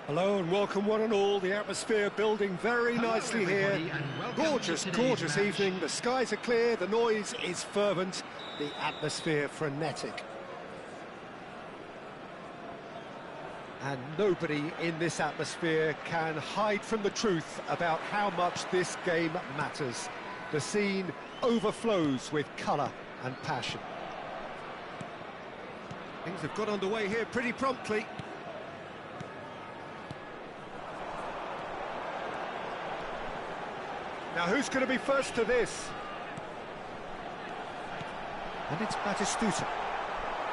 Hello and welcome one and all. The atmosphere building very nicely here. Gorgeous, gorgeous evening. The skies are clear, the noise is fervent, the atmosphere frenetic. And nobody in this atmosphere can hide from the truth about how much this game matters. The scene overflows with colour and passion. Things have got underway here pretty promptly. Now who's going to be first to this? And it's Batistuta.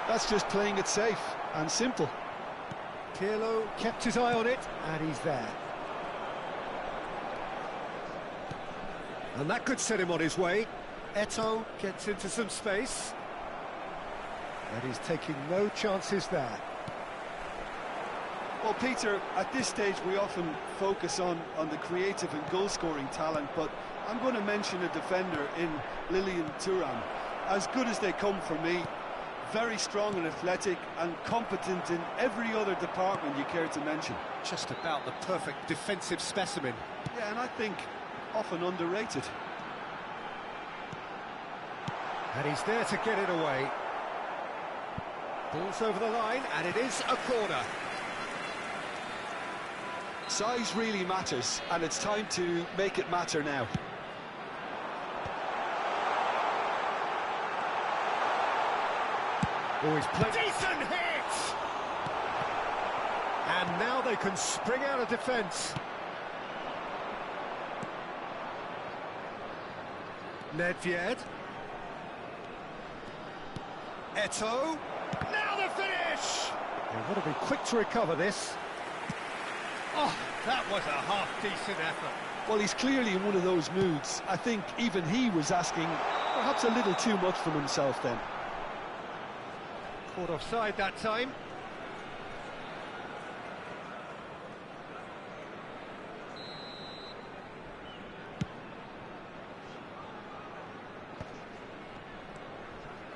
That's just playing it safe and simple. Pirlo kept his eye on it, and he's there. And that could set him on his way. Eto'o gets into some space. And he's taking no chances there. Well, Peter, at this stage we often focus on the creative and goal-scoring talent, but I'm going to mention a defender in Lilian Thuram. As good as they come for me, very strong and athletic and competent in every other department you care to mention. Just about the perfect defensive specimen. Yeah, and I think often underrated. And he's there to get it away. Ball's over the line, and it is a corner. Size really matters, and it's time to make it matter now. Oh, he's played. Decent hit! And now they can spring out of defence. Nedved. Eto'o. Now the finish! They've got to be quick to recover this. Oh, that was a half-decent effort. Well, he's clearly in one of those moods. I think even he was asking perhaps a little too much from himself then. Caught offside that time.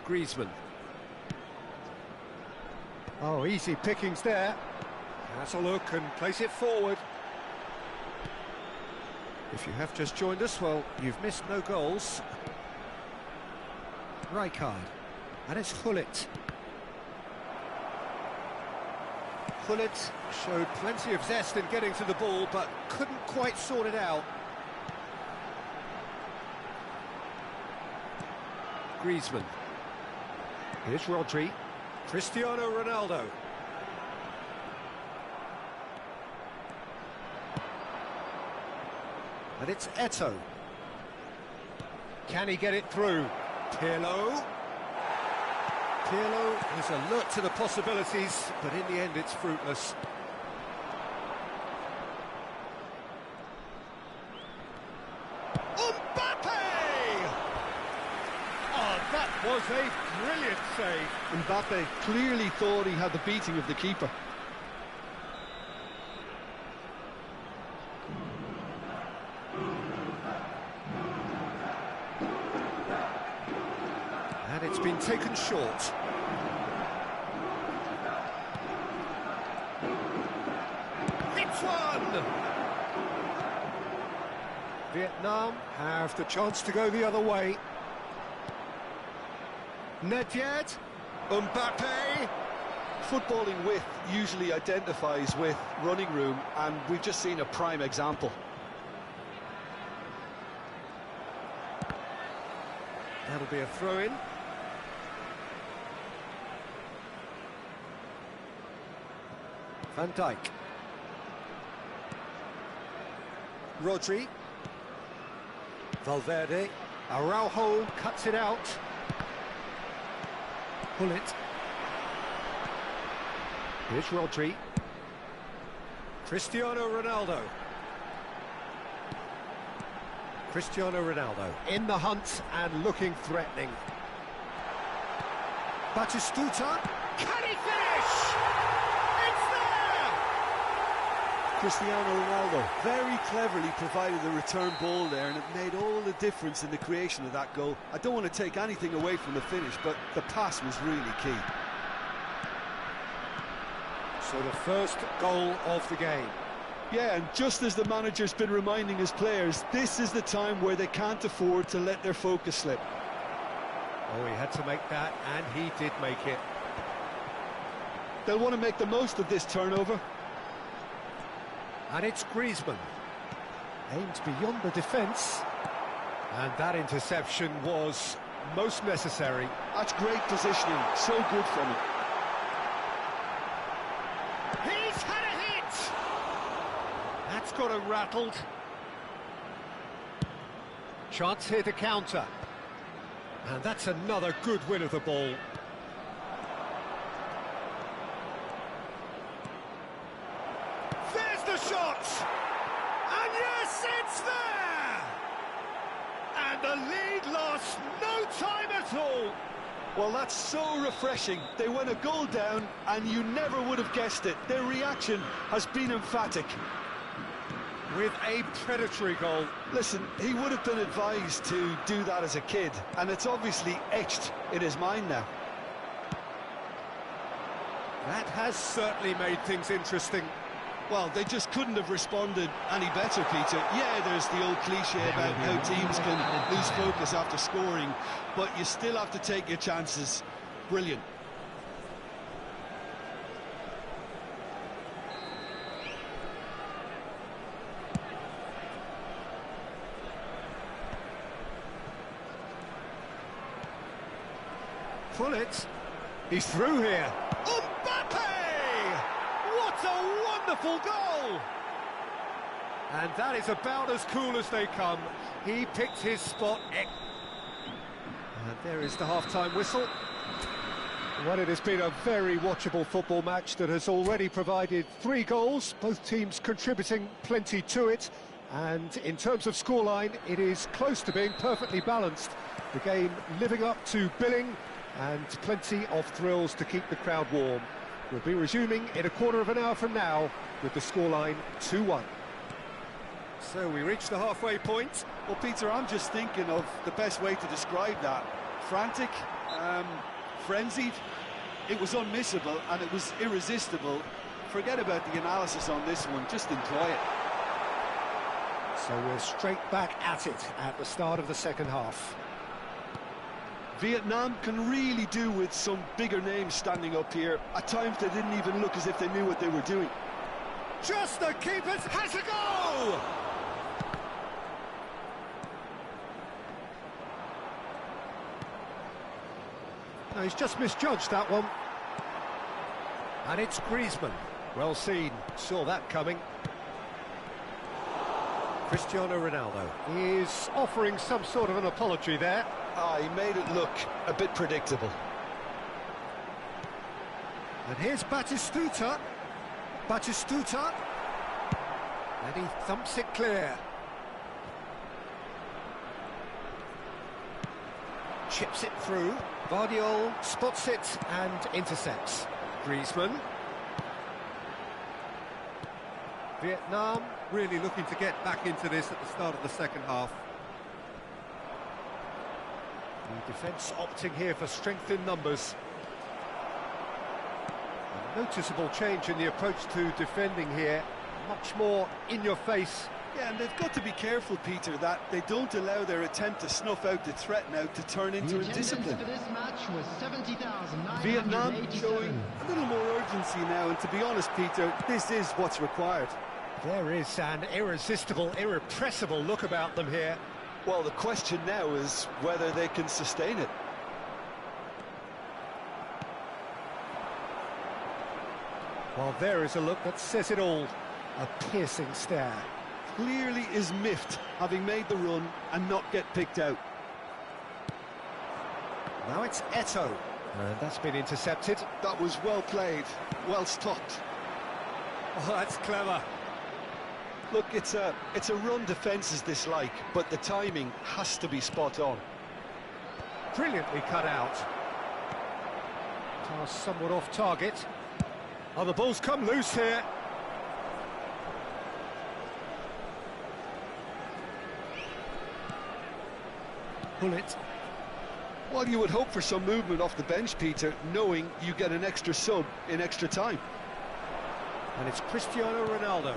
Griezmann. Oh, easy pickings there. That's a look and place it forward. If you have just joined us, well, you've missed no goals. Rijkaard. And it's Gullit. Gullit showed plenty of zest in getting to the ball, but couldn't quite sort it out. Griezmann. Here's Rodri. Cristiano Ronaldo. And it's Eto'o. Can he get it through? Pirlo. Pirlo is alert to the possibilities, but in the end it's fruitless. Mbappe! Oh, that was a brilliant save. Mbappe clearly thought he had the beating of the keeper. And it's been taken short. It's one! Vietnam have the chance to go the other way. Nedved, Mbappe. Footballing width usually identifies with running room, and we've just seen a prime example. That'll be a throw-in. Van Dijk. Rodri. Valverde. Araujo cuts it out. Pull it. Here's Rodri. Cristiano Ronaldo. Cristiano Ronaldo in the hunt and looking threatening. Batistuta. Can he finish? It's there! Cristiano Ronaldo very cleverly provided the return ball there, and it made all the difference in the creation of that goal. I don't want to take anything away from the finish, but the pass was really key. So the first goal of the game. Yeah, and just as the manager's been reminding his players, this is the time where they can't afford to let their focus slip. Oh, he had to make that, and he did make it. They'll want to make the most of this turnover. And it's Griezmann. Aimed beyond the defence. And that interception was most necessary. That's great positioning, so good from him. He's had a hit! That's got him rattled. Chance here to counter. And that's another good win of the ball. There's the shot! And yes, it's there! And the lead lost no time at all. Well, that's so refreshing. They went a goal down, and you never would have guessed it. Their reaction has been emphatic. With a predatory goal. Listen, he would have been advised to do that as a kid, and it's obviously etched in his mind now. That has certainly made things interesting. Well, they just couldn't have responded any better, Peter. Yeah, there's the old cliche about how teams can lose focus after scoring, but you still have to take your chances. Brilliant. Pull it. He's through here. Mbappe! What a wonderful goal! And that is about as cool as they come. He picked his spot. And there is the half-time whistle. Well, it has been a very watchable football match that has already provided 3 goals, both teams contributing plenty to it. And in terms of scoreline, it is close to being perfectly balanced. The game living up to billing, and plenty of thrills to keep the crowd warm. We'll be resuming in a quarter of an hour from now with the scoreline 2-1. So we reach the halfway point. Well, Peter, I'm just thinking of the best way to describe that. Frantic, frenzied. It was unmissable and it was irresistible. Forget about the analysis on this one, just enjoy it. So we're straight back at it at the start of the second half. Vietnam can really do with some bigger names standing up here. At times they didn't even look as if they knew what they were doing. Just the keeper's has a go! No, he's just misjudged that one. And it's Griezmann. Well seen, saw that coming. Cristiano Ronaldo is offering some sort of an apology there. He made it look a bit predictable. And here's Batistuta. Batistuta. And he thumps it clear. Chips it through. Guardiola spots it and intercepts. Griezmann. Vietnam really looking to get back into this at the start of the second half. The defence opting here for strength in numbers. A noticeable change in the approach to defending here. Much more in your face. Yeah, and they've got to be careful, Peter, that they don't allow their attempt to snuff out the threat now to turn into indiscipline. For this match was 70,987. Vietnam showing a little more urgency now, and to be honest, Peter, this is what's required. There is an irresistible, irrepressible look about them here. Well, the question now is whether they can sustain it. Well, there is a look that says it all. A piercing stare. clearly is miffed, having made the run and not get picked out. Now it's Eto'o, and that's been intercepted. That was well played, well stopped. Oh, that's clever. Look, it's a run defences dislike, but the timing has to be spot on. Brilliantly cut out. Pass somewhat off target. Oh, the ball's come loose here. Bullet. Well, you would hope for some movement off the bench, Peter, knowing you get an extra sub in extra time. And it's Cristiano Ronaldo.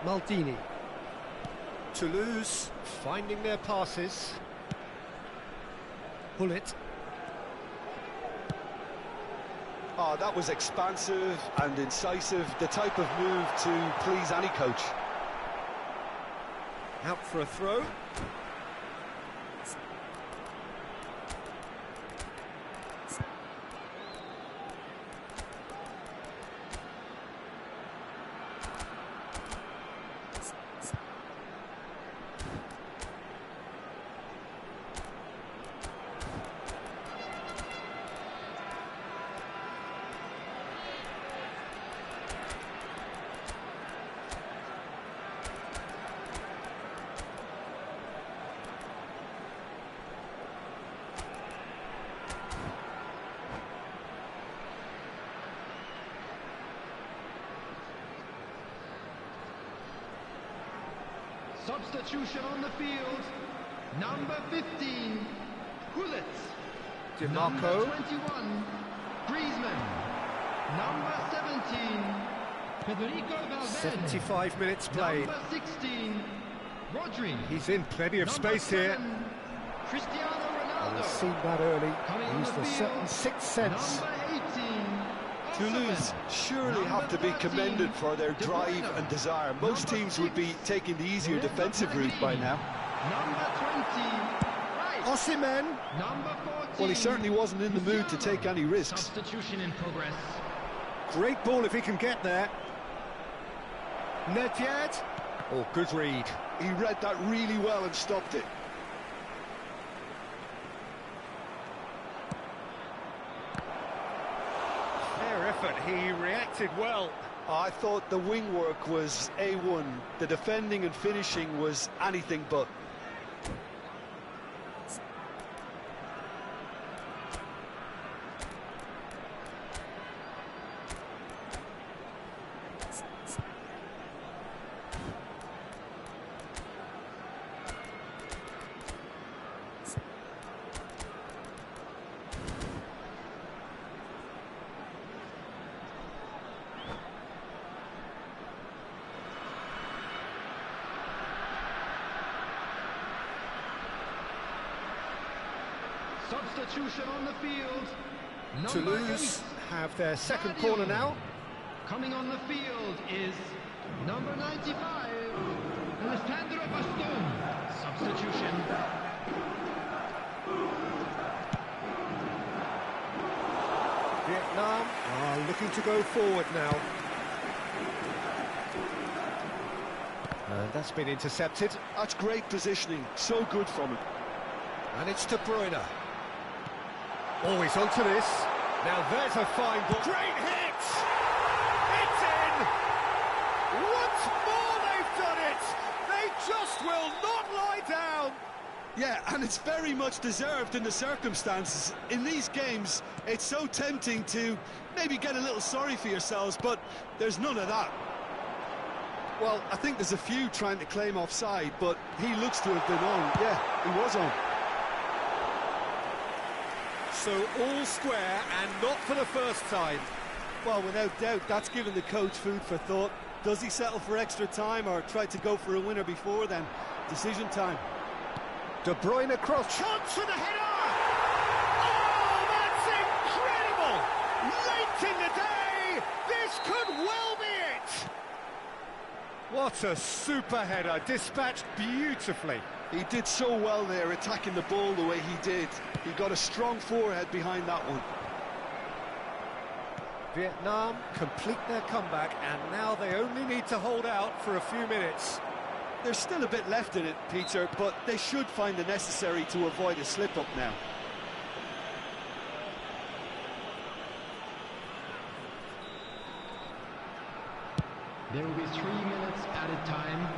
Maldini. Toulouse finding their passes. Bullet. Oh, that was expansive and incisive, the type of move to please any coach. Out for a throw. Substitution on the field. Number 15, Gullit. DiMarco. Number 21, Griezmann. Number 17, Federico Valverde. 75 minutes played. Number 16, Rodri. He's in plenty of Number space here. 7, Cristiano We've Ronaldo. seen that early. Coming on Used the a field, certain sixth sense. Number 18, Toulouse surely have to be commended for their drive and desire. Most teams would be taking the easier defensive route by now. Number 20, right. Osimhen. Number 14. Well, he certainly wasn't in the mood to take any risks. Substitution in progress. Great ball if he can get there. Nedved. Oh, good read. He read that really well and stopped it. Fair effort, he reacted well. I thought the wing work was A1. The defending and finishing was anything but. Substitution on the field. Number Toulouse 8, have their second Sadio. corner now. Coming on the field is number 95, Alessandro Bastoni. Substitution. Vietnam are looking to go forward now. And that's been intercepted. That's great positioning. So good from him. And it's De Bruyne. Always onto this. Now there's a fine ball. Great hit! It's in! Once more they've done it! They just will not lie down! Yeah, and it's very much deserved in the circumstances. In these games, it's so tempting to maybe get a little sorry for yourselves, but there's none of that. Well, I think there's a few trying to claim offside, but he looks to have been on. Yeah, he was on. So all square and not for the first time. Well, without doubt, that's given the coach food for thought. Does he settle for extra time or try to go for a winner before then? Decision time. De Bruyne cross. Chance for the header! Oh, that's incredible! Late in the day, this could well be it! What a super header, dispatched beautifully. He did so well there, attacking the ball the way he did. He got a strong forehead behind that one. Vietnam complete their comeback, and now they only need to hold out for a few minutes. There's still a bit left in it, Peter, but they should find the necessary to avoid a slip-up now. There will be 3 minutes added time.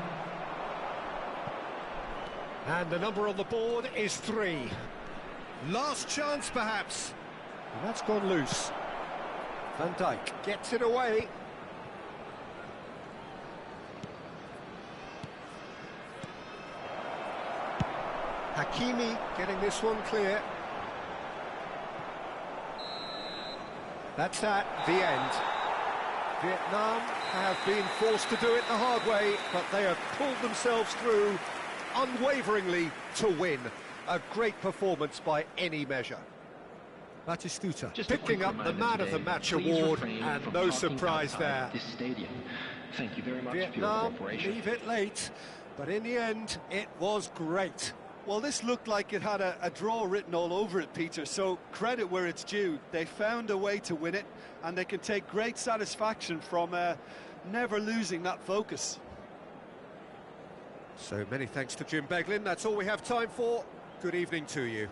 And the number on the board is 3. Last chance, perhaps. And that's gone loose. Van Dijk gets it away. Hakimi getting this one clear. That's at the end. Vietnam have been forced to do it the hard way, but they have pulled themselves through unwaveringly to win. A great performance by any measure. Batistuta picking up the Man of the Match award, and no surprise there. This stadium. Thank you very much Vietnam for your cooperation. leave it late, but in the end, it was great. Well, this looked like it had a draw written all over it, Peter, so credit where it's due. They found a way to win it, and they can take great satisfaction from never losing that focus. So many thanks to Jim Beglin. That's all we have time for. Good evening to you.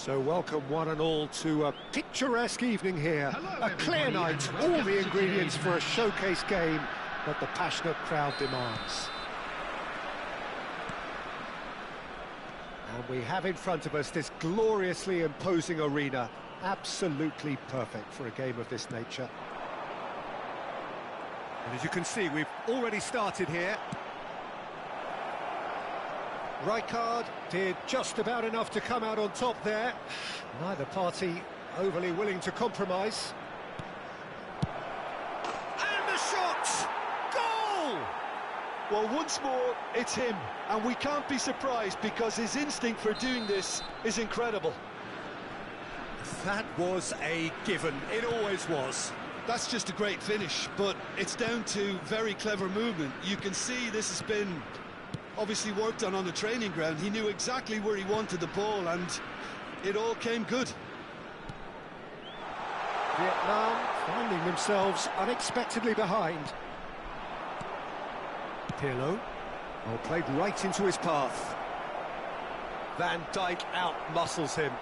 So welcome one and all to a picturesque evening here. Hello, A clear everybody, night, and all welcome the to ingredients today's for a match. showcase game that the passionate crowd demands. And we have in front of us this gloriously imposing arena, absolutely perfect for a game of this nature. And as you can see, we've already started here. Rijkaard did just about enough to come out on top there. Neither party overly willing to compromise. And the shot! Goal! Well, once more, it's him, and we can't be surprised because his instinct for doing this is incredible. That was a given. It always was. That's just a great finish, but it's down to very clever movement. You can see this has been obviously worked on the training ground. He knew exactly where he wanted the ball, and it all came good. Vietnam finding themselves unexpectedly behind. Pirlo, well, played right into his path. Van Dijk out-muscles him.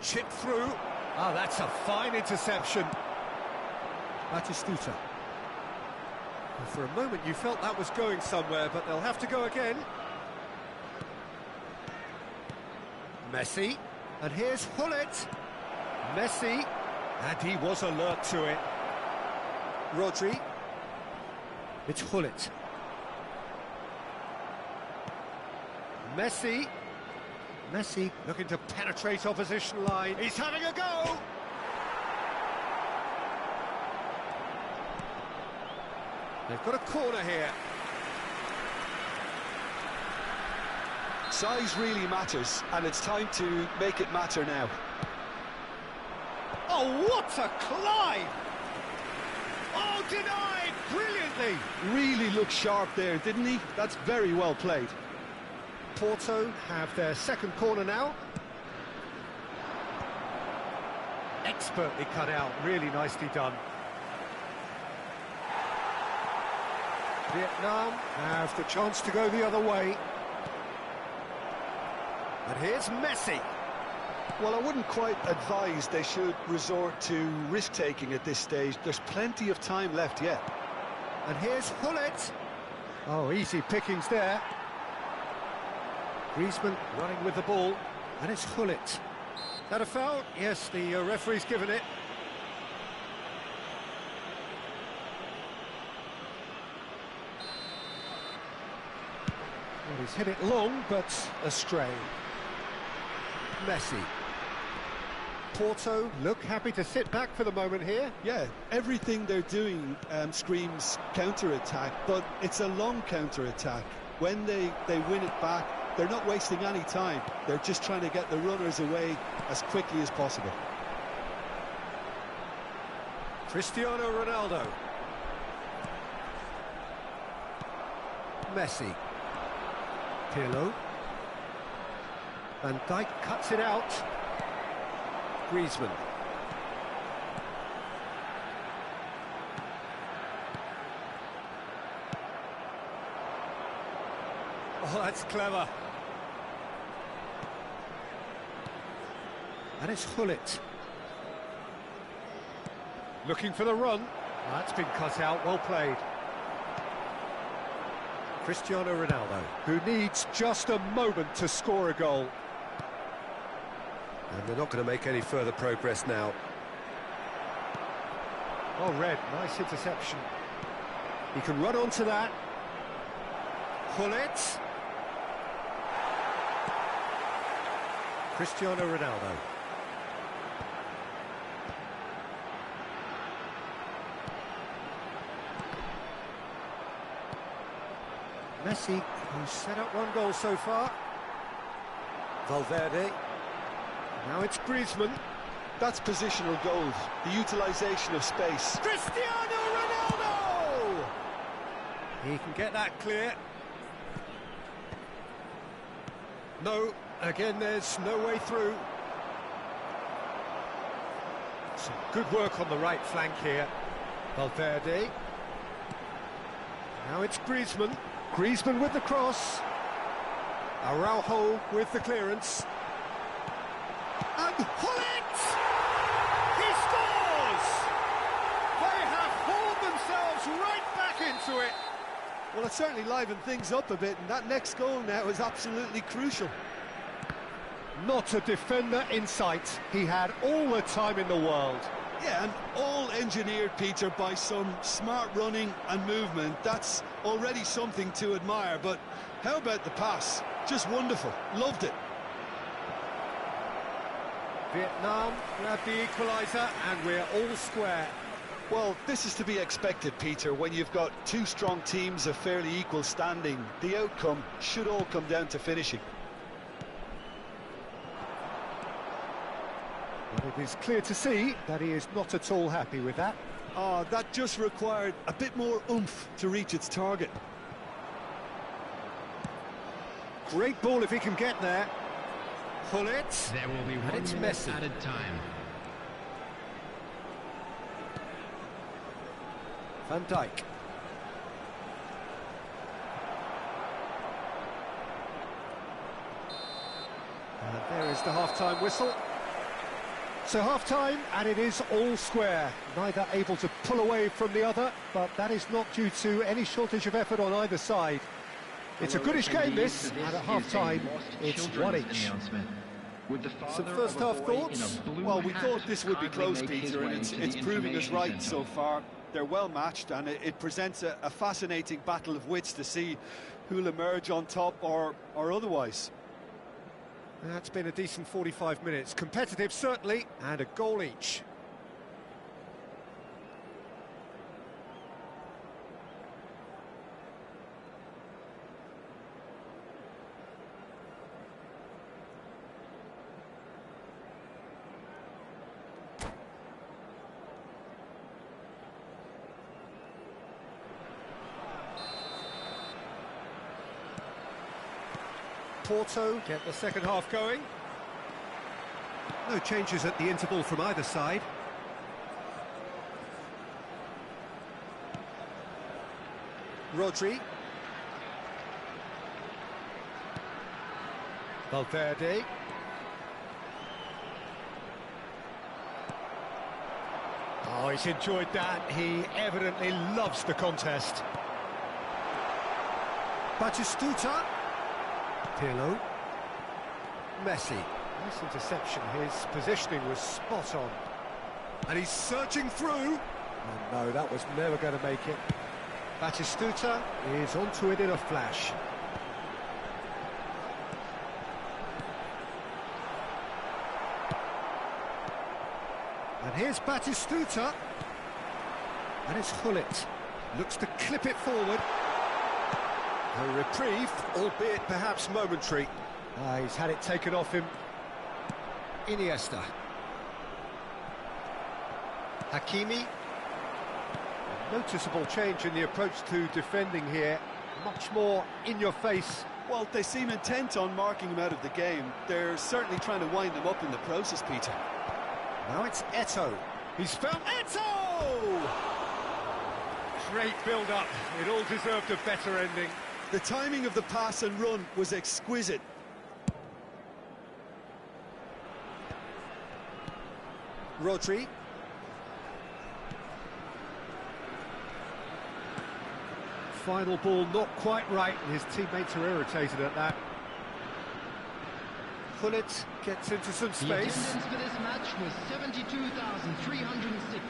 Chip through. Ah, that's a fine interception. Batistuta. Well, for a moment you felt that was going somewhere, but they'll have to go again. Messi, and here's Hullet. Messi, and he was alert to it. Rodri. It's Hullet. Messi. Messi looking to penetrate opposition line. He's having a go! They've got a corner here. Size really matters, and it's time to make it matter now. Oh, what a climb! Oh, denied brilliantly! Really looked sharp there, didn't he? That's very well played. Porto have their second corner now. Expertly cut out, really nicely done. Vietnam have the chance to go the other way. And here's Messi. Well, I wouldn't quite advise they should resort to risk-taking at this stage. There's plenty of time left yet. And here's Hullet. Oh, easy pickings there. Griezmann running with the ball, and it's Hullet. That a foul? Yes, the referee's given it. Well, he's hit it long, but astray. Messi. Porto look happy to sit back for the moment here. Yeah, everything they're doing screams counter-attack, but it's a long counter-attack. When they win it back, they're not wasting any time. They're just trying to get the runners away as quickly as possible. Cristiano Ronaldo. Messi. Pirlo. Van Dijk cuts it out. Griezmann. Oh, that's clever. And it's Hullet. Looking for the run. That's been cut out, well played. Cristiano Ronaldo, who needs just a moment to score a goal. And they're not going to make any further progress now. Oh, Red, nice interception. He can run onto that. Hullet. Cristiano Ronaldo. Messi, who's set up one goal so far. Valverde. Now it's Griezmann. That's positional goals, the utilisation of space. Cristiano Ronaldo! He can get that clear. No, again there's no way through. Some good work on the right flank here. Valverde. Now it's Griezmann. Griezmann with the cross. Araujo with the clearance. And Gullit! He scores! They have hauled themselves right back into it. Well, it certainly livened things up a bit, and that next goal now is absolutely crucial. Not a defender in sight. He had all the time in the world. Yeah, and all engineered, Peter, by some smart running and movement. That's already something to admire, but how about the pass? Just wonderful. Loved it. Vietnam grab the equaliser, and we're all square. Well, this is to be expected, Peter. When you've got two strong teams of fairly equal standing, the outcome should all come down to finishing. But it is clear to see that he is not at all happy with that. That just required a bit more oomph to reach its target. Great ball if he can get there. Gullit. There will be 1 It's minute Messi. added time. Van Dijk. And there is the half-time whistle. So half-time, and it is all square. Neither able to pull away from the other, but that is not due to any shortage of effort on either side. It's a goodish game, this, and at half-time, it's one each. Some first-half thoughts? Well, we thought this would be close, Peter, and it's proving us right so far. They're well matched, and it presents a fascinating battle of wits to see who'll emerge on top or otherwise. That's been a decent 45 minutes. Competitive, certainly, and a goal each. Porto get the second half going. No changes at the interval from either side. Rodri. Valverde. Oh, he's enjoyed that. He evidently loves the contest. Batistuta. Pirlo. Messi. Nice interception. His positioning was spot on. And he's searching through. Oh no, that was never going to make it. Batistuta is onto it in a flash. And here's Batistuta. And it's Gullit. Looks to clip it forward. A reprieve, albeit perhaps momentary. He's had it taken off him. Iniesta. Hakimi. A noticeable change in the approach to defending here. Much more in your face. Well, they seem intent on marking him out of the game. They're certainly trying to wind him up in the process, Peter. Now it's Eto'o. He's found Eto'o! Great build-up. It all deserved a better ending. The timing of the pass and run was exquisite. Rodri. Final ball not quite right, and his teammates are irritated at that. Gullit gets into some The space. attendance for this match was 72,306.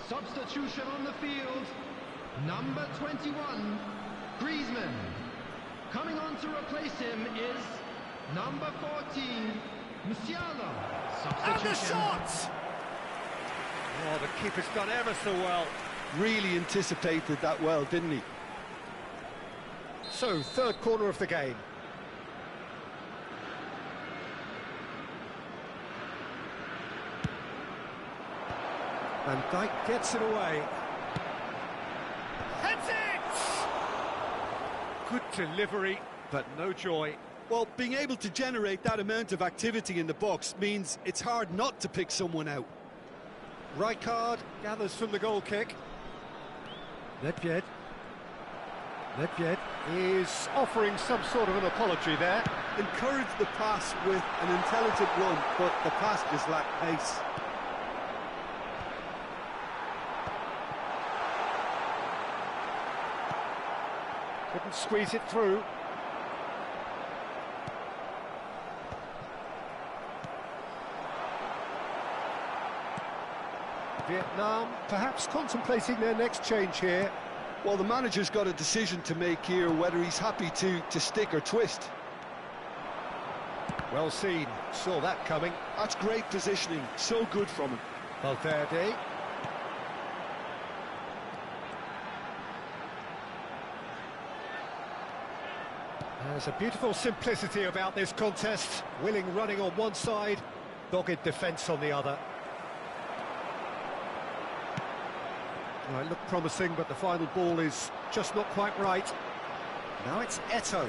Substitution on the field, number 21, Griezmann. Coming on to replace him is number 14, Musiala. And the shot! Oh, the keeper's done ever so well. Really anticipated that well, didn't he? So, third corner of the game. Van Dijk gets it away. Heads it! Good delivery, but no joy. Well, being able to generate that amount of activity in the box means it's hard not to pick someone out. Rijkaard gathers from the goal kick. Nedved is offering some sort of an apology there. Encourage the pass with an intelligent run, but the pass just lacked pace. Couldn't squeeze it through. Vietnam perhaps contemplating their next change here. Well, the manager's got a decision to make here, whether he's happy to stick or twist. Well seen, saw that coming. That's great positioning, so good from him. Valverde. There's a beautiful simplicity about this contest. Willing running on one side, dogged defence on the other. Well, it looked promising, but the final ball is just not quite right. Now it's Eto'o.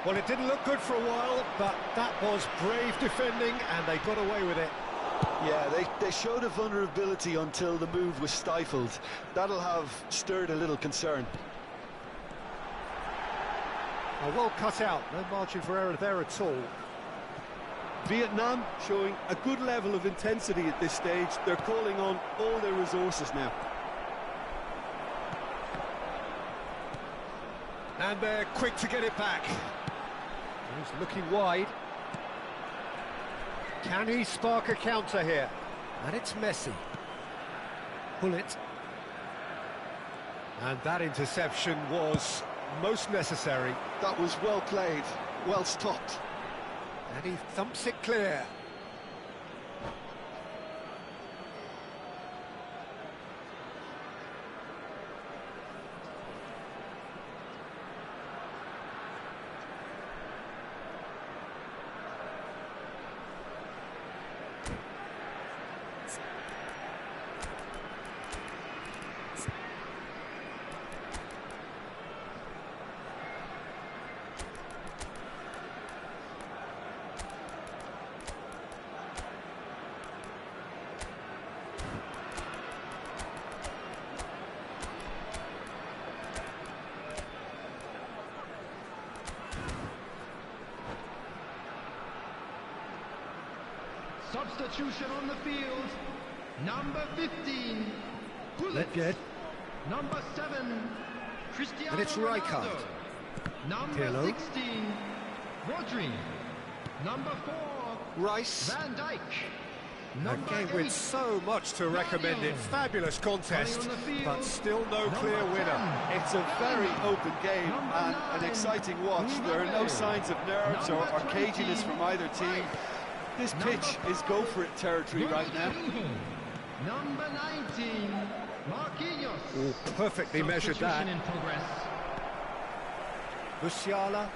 Well, it didn't look good for a while, but that was brave defending, and they got away with it. Yeah, they showed a vulnerability until the move was stifled. That'll have stirred a little concern. Oh, well cut out, no margin for error there at all. Vietnam showing a good level of intensity at this stage. They're calling on all their resources now. And they're quick to get it back. He's looking wide. Can he spark a counter here? And it's Messi. Pull it. And that interception was most necessary. That was well played, well stopped. And he thumps it clear. Substitution on the field. Number 15, Nedved. Number 7, Cristiano And it's Rijkaard. Ronaldo. Number Pirlo. 16, Rodri. Number 4, Rice. Van Dijk. A Number game 8, with so much to recommend it. Fabulous contest, Running on the field. but still no Number clear 10. winner. It's a very open game Number and an 9, exciting watch. There are no Mbappe. signs of nerves or Number caginess from either team. 20, This Number pitch is go for it territory right now. Number 19, Marquinhos. Oh, perfectly measured that. Substitution in progress. Musiala.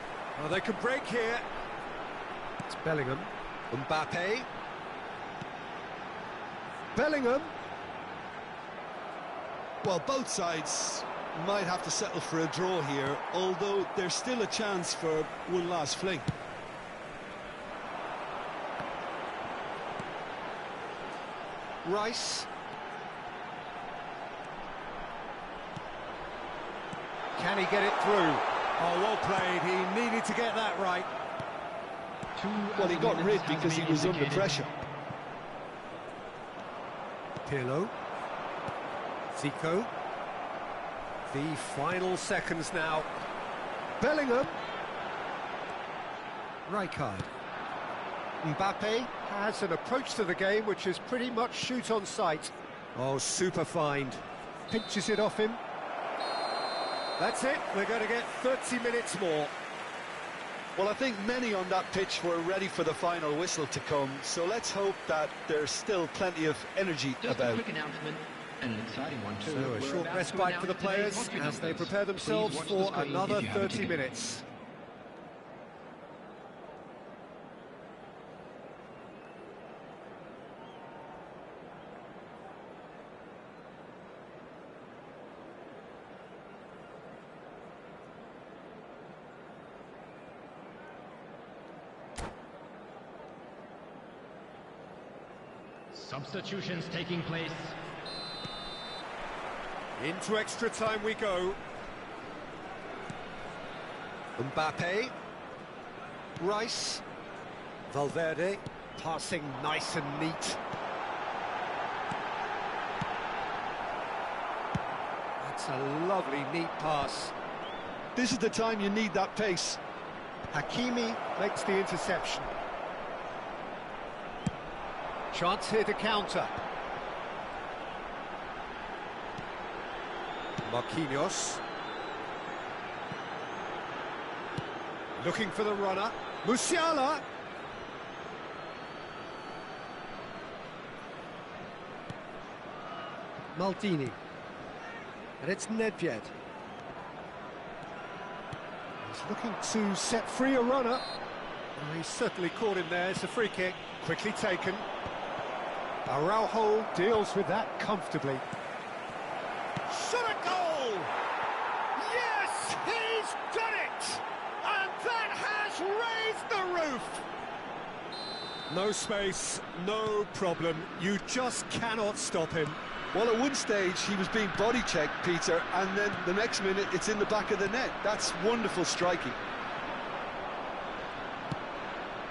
Oh, they can break here. It's Bellingham. Mbappe. Bellingham. Well, both sides might have to settle for a draw here, although there's still a chance for one last fling. Rice. Can he get it through? Oh, well played. He needed to get that right. Well, he got rid because he was under pressure. Pirlo. Zico. The final seconds now. Bellingham. Rijkaard. Mbappe has an approach to the game which is pretty much shoot on sight. Oh, super find. Pinches it off him. That's it. We're going to get 30 minutes more. Well, I think many on that pitch were ready for the final whistle to come, so let's hope that there's still plenty of energy Just about. a quick announcement, and an exciting one too. So a We're short about to respite for the announce today's players lottery as they numbers. prepare themselves Please watch the for screen another if you have a 30 ticket. minutes. Substitutions taking place. Into extra time we go. Mbappe. Rice. Valverde. Passing nice and neat. That's a lovely, neat pass. This is the time you need that pace. Hakimi makes the interception. Chance here to counter. Marquinhos. Looking for the runner. Musiala. Maldini. And it's Nedved. He's looking to set free a runner. Oh, he's certainly caught him there. It's a free kick. Quickly taken. Araujo deals with that comfortably. Shot a goal! Yes, he's done it! And that has raised the roof! No space, no problem. You just cannot stop him. Well, at one stage he was being body checked, Peter, and then the next minute it's in the back of the net. That's wonderful striking.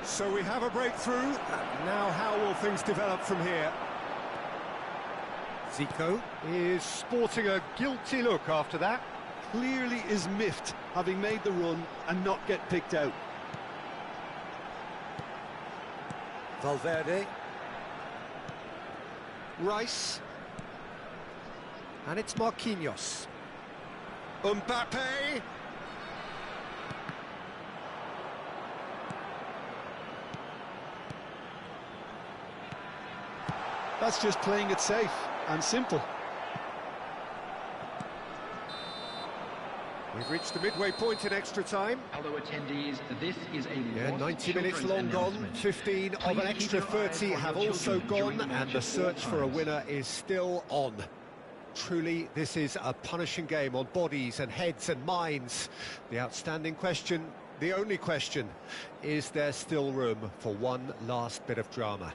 So we have a breakthrough. Now how will things develop from here? Zico is sporting a guilty look after that. Clearly is miffed, having made the run and not get picked out. Valverde. Rice. And it's Marquinhos. Mbappe. That's just playing it safe and simple. We've reached the midway point in extra time. Fellow attendees, this is a 90 minutes long gone, 15 of an extra 30 have also gone, and the search for a winner is still on. Truly, this is a punishing game on bodies and heads and minds. The outstanding question, the only question, is there still room for one last bit of drama?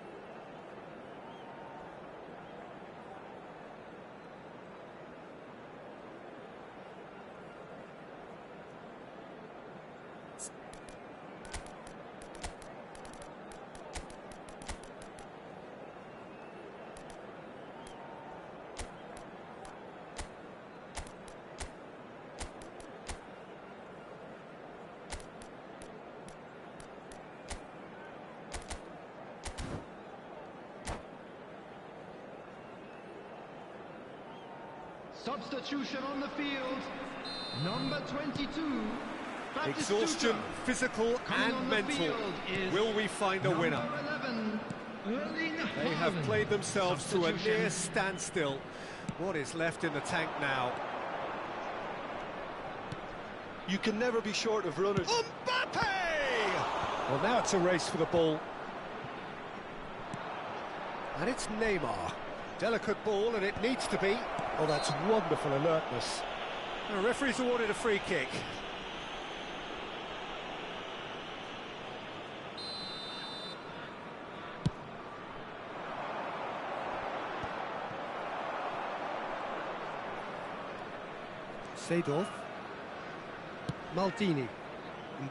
Substitution on the field. Number 22. Exhaustion, physical and mental. Will we find a winner? 11, they have played themselves to a near standstill. What is left in the tank now? You can never be short of runners. Mbappe! Well, now it's a race for the ball. And it's Neymar. Delicate ball, and it needs to be. Oh, that's wonderful alertness. The referee's awarded a free kick. Seedorf. Maldini.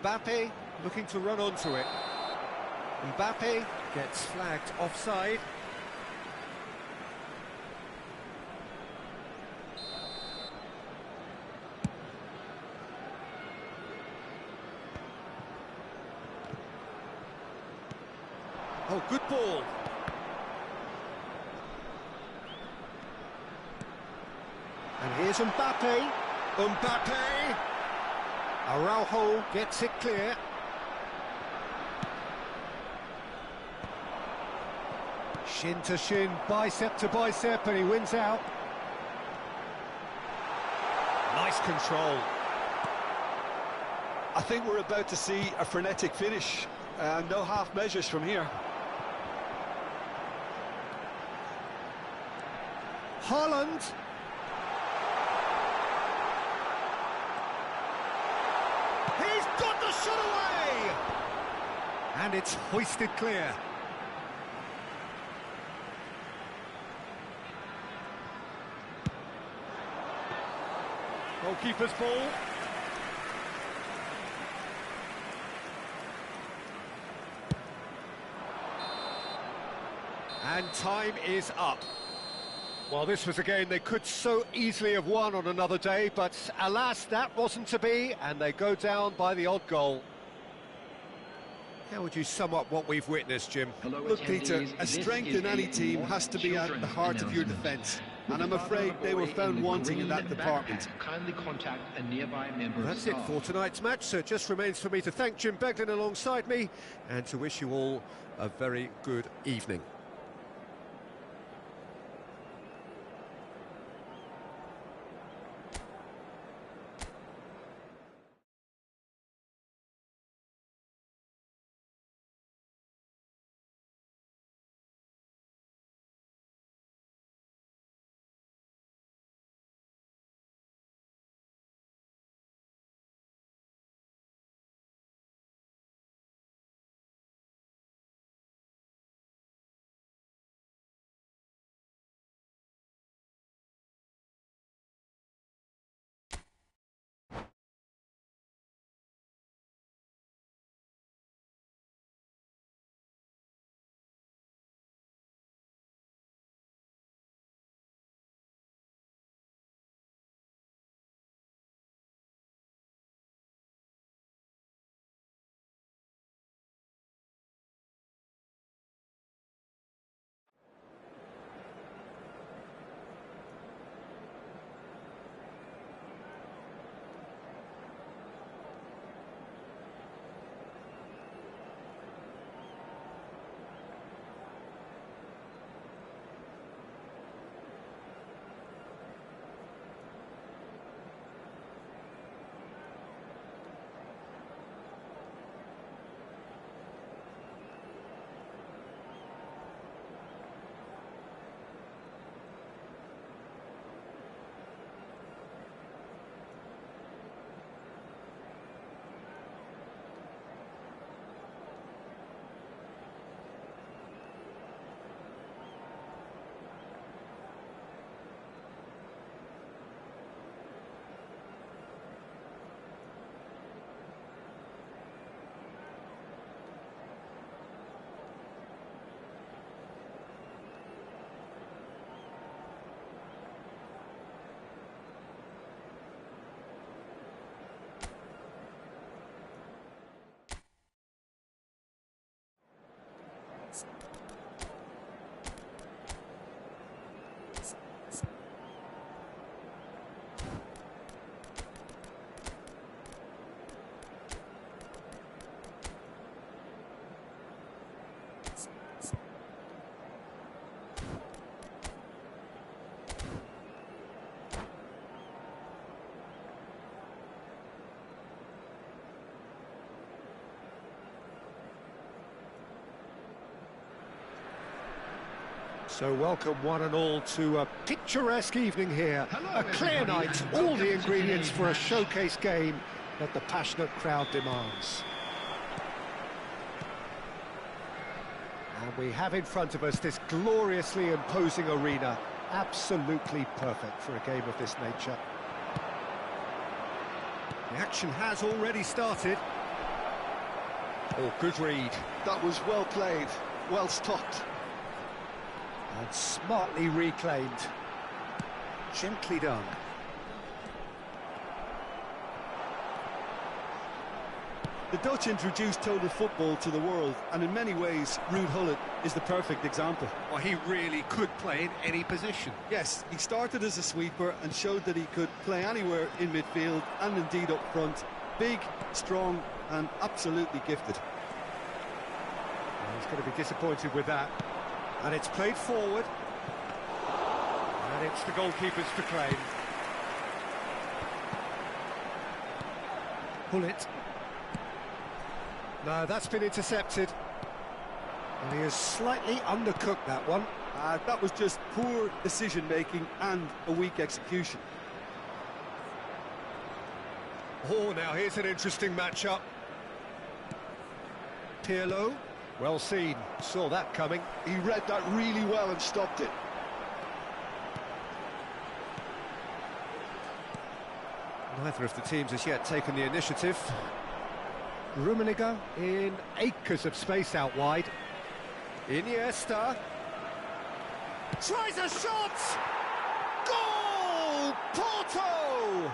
Mbappe looking to run onto it. Mbappe gets flagged offside. Oh, good ball. And here's Mbappe. Mbappe. Araujo gets it clear. Shin to shin, bicep to bicep, and he wins out. Nice control. I think we're about to see a frenetic finish. No half measures from here. Haaland. He's got the shot away! And it's hoisted clear. Goalkeeper's ball. And time is up. Well, this was a game they could so easily have won on another day, but alas, that wasn't to be, and they go down by the odd goal. How would you sum up what we've witnessed, Jim? Look, Peter, a strength in any team has to be at the heart of your defence, and I'm afraid they were found wanting in that department. Kindly contact a nearby member of That's it staff. for tonight's match, so it just remains for me to thank Jim Beglin alongside me and to wish you all a very good evening. So welcome one and all to a picturesque evening here. Hello, A clear everybody, night, and all welcome the to ingredients today's for a match. showcase game that the passionate crowd demands. And we have in front of us this gloriously imposing arena, absolutely perfect for a game of this nature. The action has already started. Oh, good read. That was well played, well stopped. And smartly reclaimed. Gently done. The Dutch introduced total football to the world, and in many ways, Ruud Gullit is the perfect example. Well, he really could play in any position. Yes, he started as a sweeper and showed that he could play anywhere in midfield and indeed up front. Big, strong and absolutely gifted. Well, he's going to be disappointed with that. And it's played forward. And it's the goalkeeper's to claim. Gullit. No, that's been intercepted. And he has slightly undercooked that one. That was just poor decision-making and a weak execution. Oh, now here's an interesting matchup. Pirlo, well seen, saw that coming. He read that really well and stopped it. Neither of the teams has yet taken the initiative. Rummenigge in acres of space out wide. Iniesta tries a shot! Goal! Porto!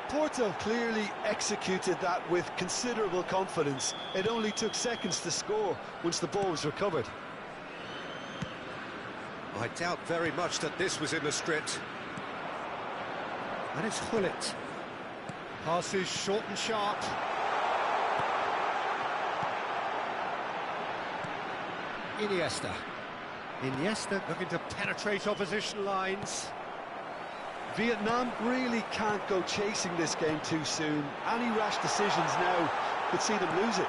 Porto clearly executed that with considerable confidence. It only took seconds to score once the ball was recovered. I doubt very much that this was in the script. And it's Gullit. Passes short and sharp. Iniesta looking to penetrate opposition lines. Vietnam really can't go chasing this game too soon. Any rash decisions now could see them lose it.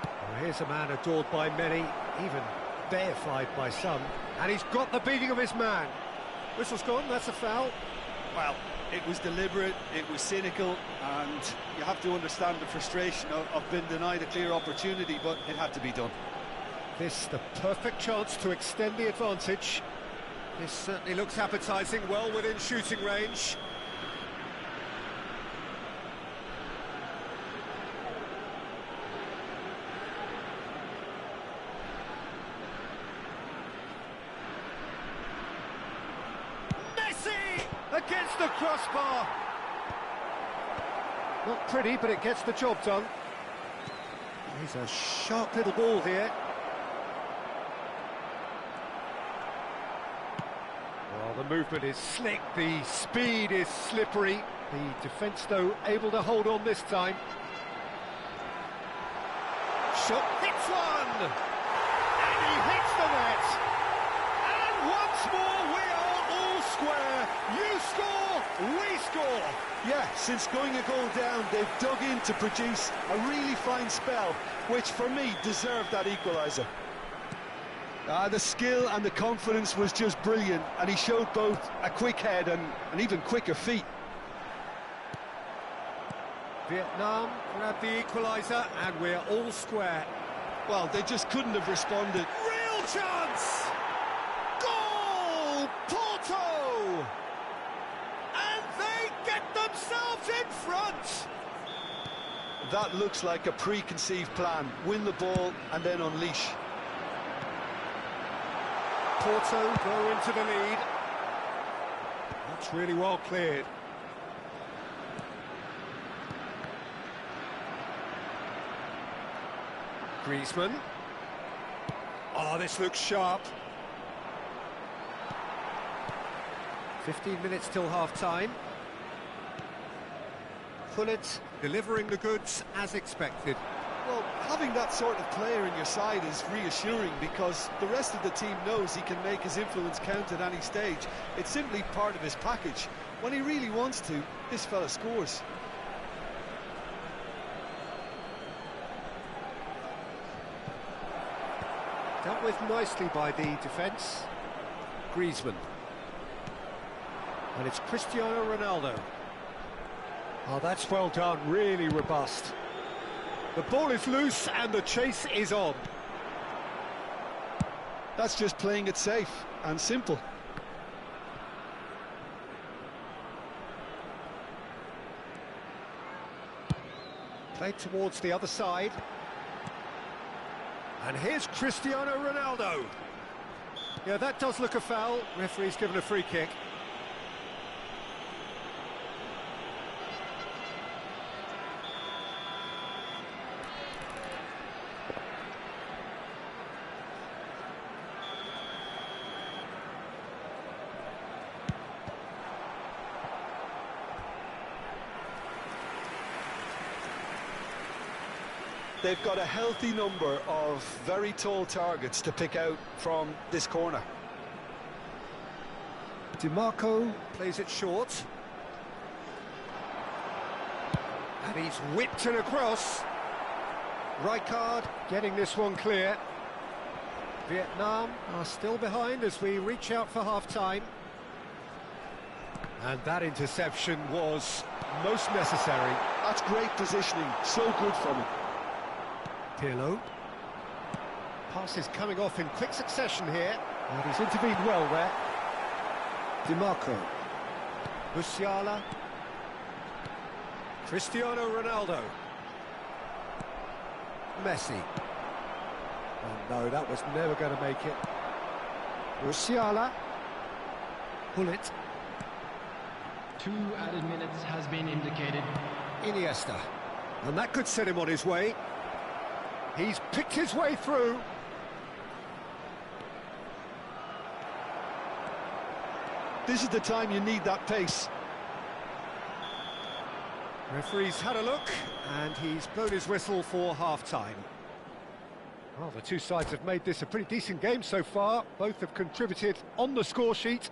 Well, here's a man adored by many, even deified by some. And he's got the beating of his man. Whistle's gone, that's a foul. Well, it was deliberate, it was cynical, and you have to understand the frustration of being denied a clear opportunity, but it had to be done. This the perfect chance to extend the advantage. This certainly looks appetising, well within shooting range. Messi against the crossbar. Not pretty, but it gets the job done. He's a sharp little ball here. Well, the movement is slick, the speed is slippery. The defence, though, able to hold on this time. Shot hits one! And he hits the net! And once more we are all square. You score, we score! Yeah, since going a goal down, they've dug in to produce a really fine spell, which for me deserved that equaliser. The skill and the confidence was just brilliant, and he showed both a quick head and even quicker feet. Vietnam grab the equaliser, and we're all square. Well, they just couldn't have responded. Real chance! Goal! Porto! And they get themselves in front! That looks like a preconceived plan. Win the ball and then unleash. Porto go into the lead. That's really well cleared. Griezmann. Oh, this looks sharp. 15 minutes till half-time. Gullit delivering the goods as expected. Well, having that sort of player in your side is reassuring because the rest of the team knows he can make his influence count at any stage. It's simply part of his package. When he really wants to, this fella scores. Dealt with nicely by the defence. Griezmann. And it's Cristiano Ronaldo. Oh, that's well done, really robust. The ball is loose and the chase is on. That's just playing it safe and simple. Played towards the other side. And here's Cristiano Ronaldo. Yeah, that does look a foul. Referee's given a free kick. They've got a healthy number of very tall targets to pick out from this corner. DiMarco plays it short. And he's whipped it across. Rijkaard getting this one clear. Vietnam are still behind as we reach out for half-time. And that interception was most necessary. That's great positioning, so good from him. Pirlo. Pass is coming off in quick succession here. And he's intervened well there. DiMarco. Musiala Cristiano Ronaldo. Messi. Oh no, that was never going to make it. Musiala. Gullit. 2 added minutes has been indicated. Iniesta. And that could set him on his way. He's picked his way through. This is the time you need that pace. Referee's had a look, and he's blown his whistle for half-time. Well, the two sides have made this a pretty decent game so far. Both have contributed on the score sheet.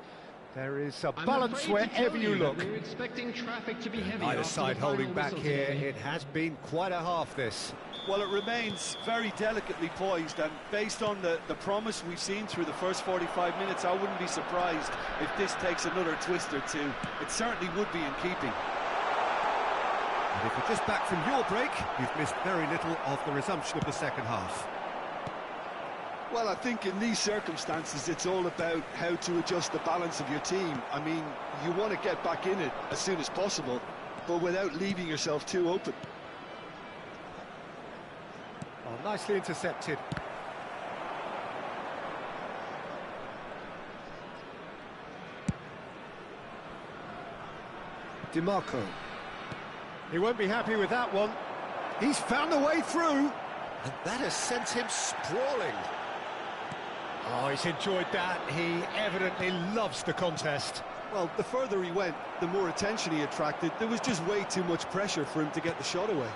There is a balance wherever you look. We're expecting traffic to be heavy. Either side holding back here. It has been quite a half, this. Well, it remains very delicately poised, and based on the promise we've seen through the first 45 minutes, I wouldn't be surprised if this takes another twist or two. It certainly would be in keeping. And if you're just back from your break, you've missed very little of the resumption of the second half. Well, I think in these circumstances, it's all about how to adjust the balance of your team. I mean, you want to get back in it as soon as possible, but without leaving yourself too open. Oh, nicely intercepted. DiMarco. He won't be happy with that one. He's found the way through. And that has sent him sprawling. Oh, he's enjoyed that. He evidently loves the contest. Well, the further he went, the more attention he attracted. There was just way too much pressure for him to get the shot away.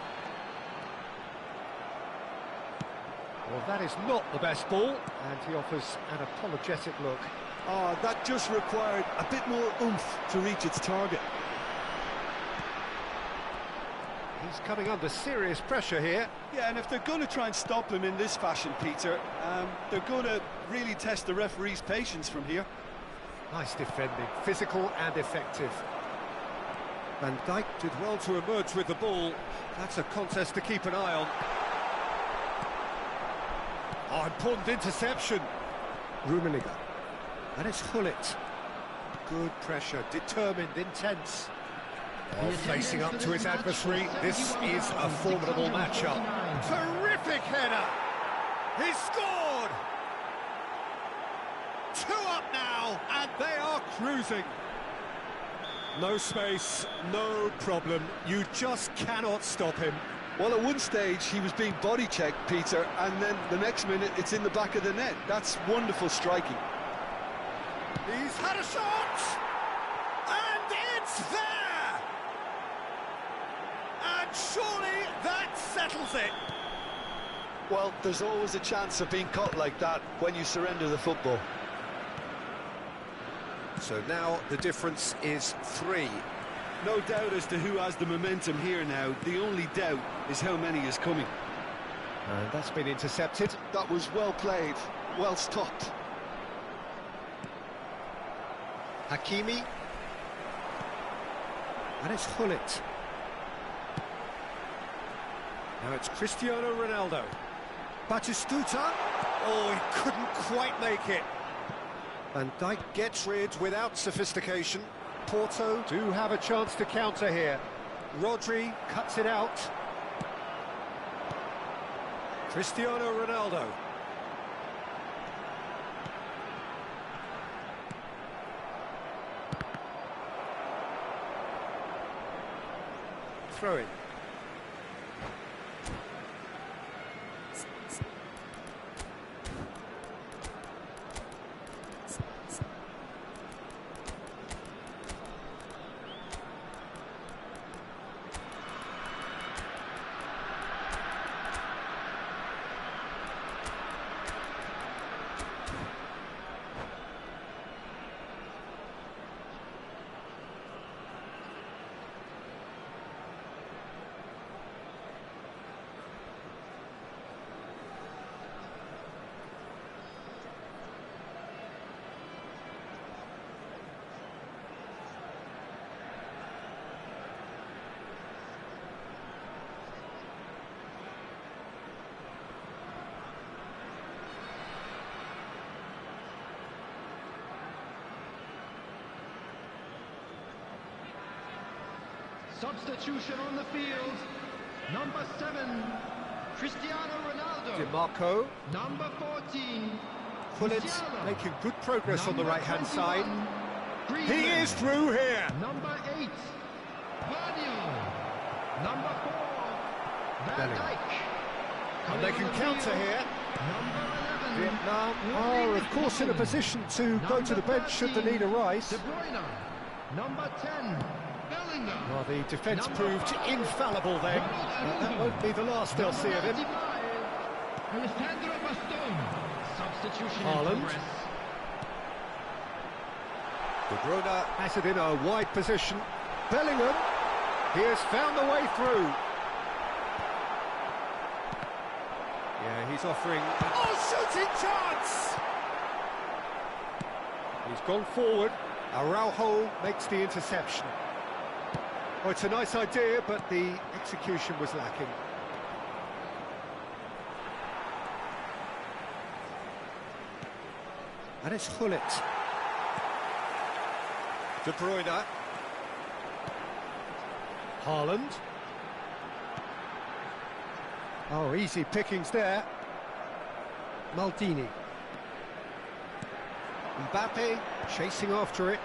Well, that is not the best ball, and he offers an apologetic look. Oh, that just required a bit more oomph to reach its target. He's coming under serious pressure here. Yeah, and if they're going to try and stop him in this fashion, Peter, they're going to really test the referee's patience from here. Nice defending, physical and effective. Van Dijk did well to emerge with the ball. That's a contest to keep an eye on. Oh, important interception. Rummenigge. And it's Gullit. Good pressure, determined, intense. Oh, facing up to his adversary, this is a formidable matchup. Terrific header! He's scored! 2 up now, and they are cruising. No space, no problem. You just cannot stop him. Well, at one stage, he was being body-checked, Peter, and then the next minute, it's in the back of the net. That's wonderful striking. He's had a shot! And it's there! And surely that settles it. Well, there's always a chance of being caught like that when you surrender the football. So now the difference is 3. No doubt as to who has the momentum here now. The only doubt is how many is coming. And that's been intercepted. That was well played, well stopped. Hakimi. And it's Gullit. Now it's Cristiano Ronaldo. Batistuta. Oh, he couldn't quite make it. Van Dijk gets rid without sophistication. Porto do have a chance to counter here. Rodri cuts it out. Cristiano Ronaldo. Throw in. Substitution on the field. Number 7, Cristiano Ronaldo. DiMarco. Number 14, Pullet Musiala. making good progress on the Number right-hand 21, side. Griezmann. He is through here. Number 8, Guardiola. Number 4, Van Bellingham. Dijk. And they can counter here. Number 11, Vietnam Erling are, of course, in a Haaland. position to go to the Number bench should the 13, need arise. De Bruyne. Number 10, Bellingham. Well, the defence Number proved 5, infallible then. But that won't be the last they'll see of him. Number 95, Alessandro Bastoni. Substitution in Haaland. progress. De Bruyne has it in a wide position. Bellingham, he has found the way through. Yeah, he's offering... Oh, shooting chance! He's gone forward. Araujo makes the interception. Oh, it's a nice idea, but the execution was lacking. And it's Gullit. De Bruyne. Haaland. Oh, easy pickings there. Maldini. Mbappe chasing after it.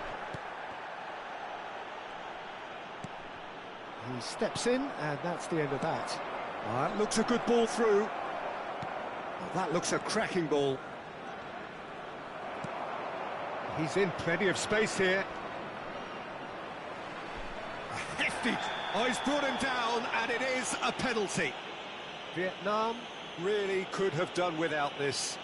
He steps in, and that's the end of that. That looks a good ball through. Oh, that looks a cracking ball. He's in plenty of space here. A hefty... Oh, he's brought him down, and it is a penalty. Vietnam really could have done without this.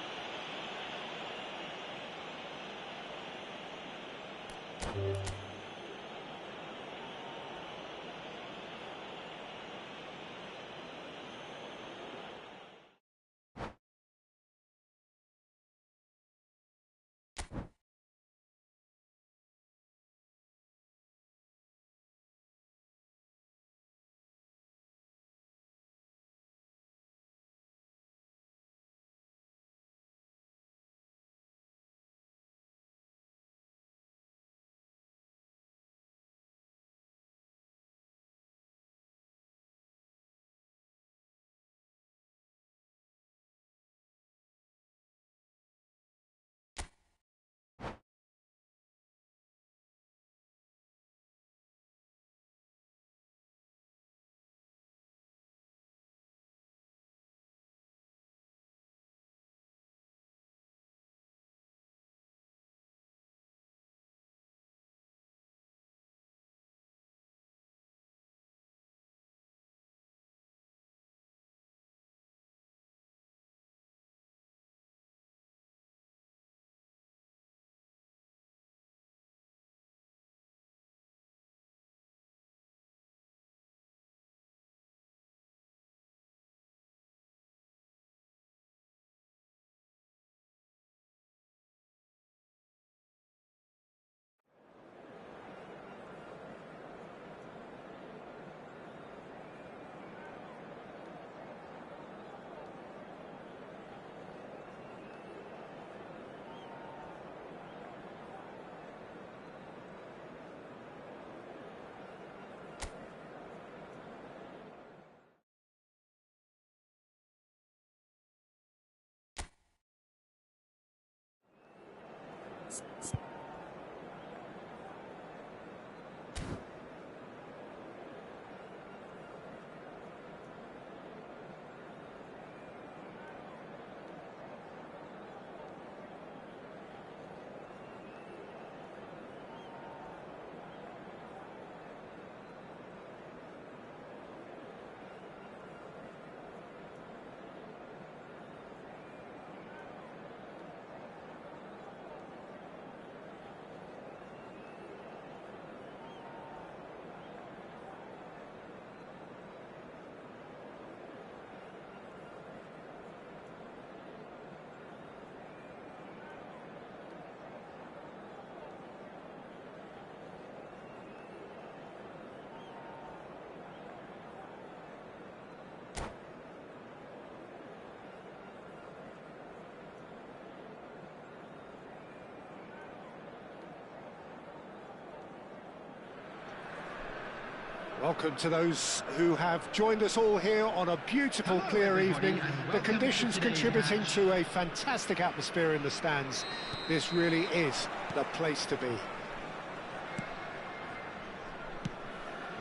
Welcome to those who have joined us all here on a beautiful, clear evening. The conditions contributing to a fantastic atmosphere in the stands. This really is the place to be.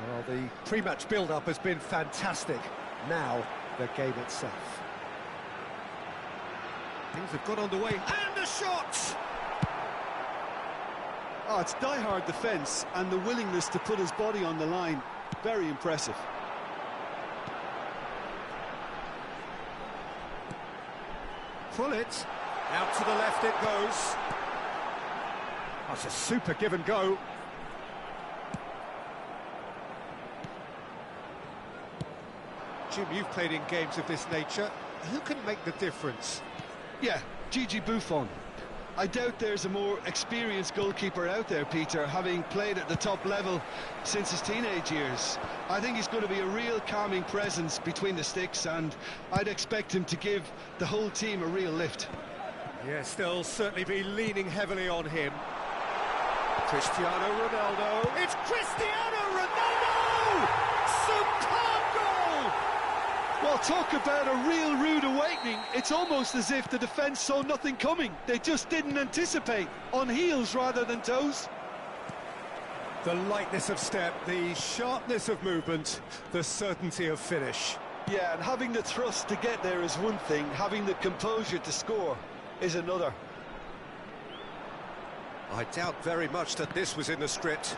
Well, the pre-match build-up has been fantastic. Now, the game itself. Things have got underway, and the shot! Oh, it's die-hard defence and the willingness to put his body on the line. Very impressive. Pullet, out to the left it goes. That's a super give and go. Jim, you've played in games of this nature. Who can make the difference? Yeah, Gigi Buffon. I doubt there's a more experienced goalkeeper out there, Peter, having played at the top level since his teenage years. I think he's going to be a real calming presence between the sticks, and I'd expect him to give the whole team a real lift. Yes, they'll certainly be leaning heavily on him. Cristiano Ronaldo. It's Cristiano Ronaldo! Superb goal! Well, talk about a real rude awakening. It's almost as if the defence saw nothing coming. They just didn't anticipate. On heels rather than toes. The lightness of step, the sharpness of movement, the certainty of finish. Yeah, and having the thrust to get there is one thing. Having the composure to score is another. I doubt very much that this was in the script.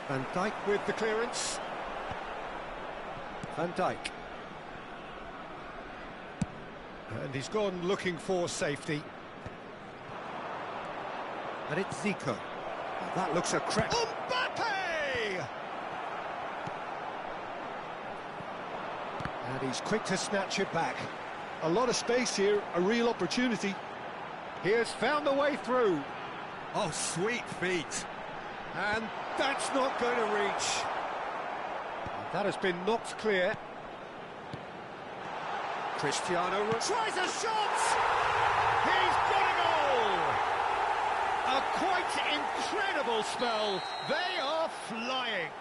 Van Dijk with the clearance. Van Dijk. And he's gone looking for safety. And it's Zico. That looks a crack. Mbappe! And he's quick to snatch it back. A lot of space here, a real opportunity. He has found the way through. Oh, sweet feet. And that's not going to reach. That has been knocked clear. Cristiano tries a shot! He's got a goal! A quite incredible spell. They are flying.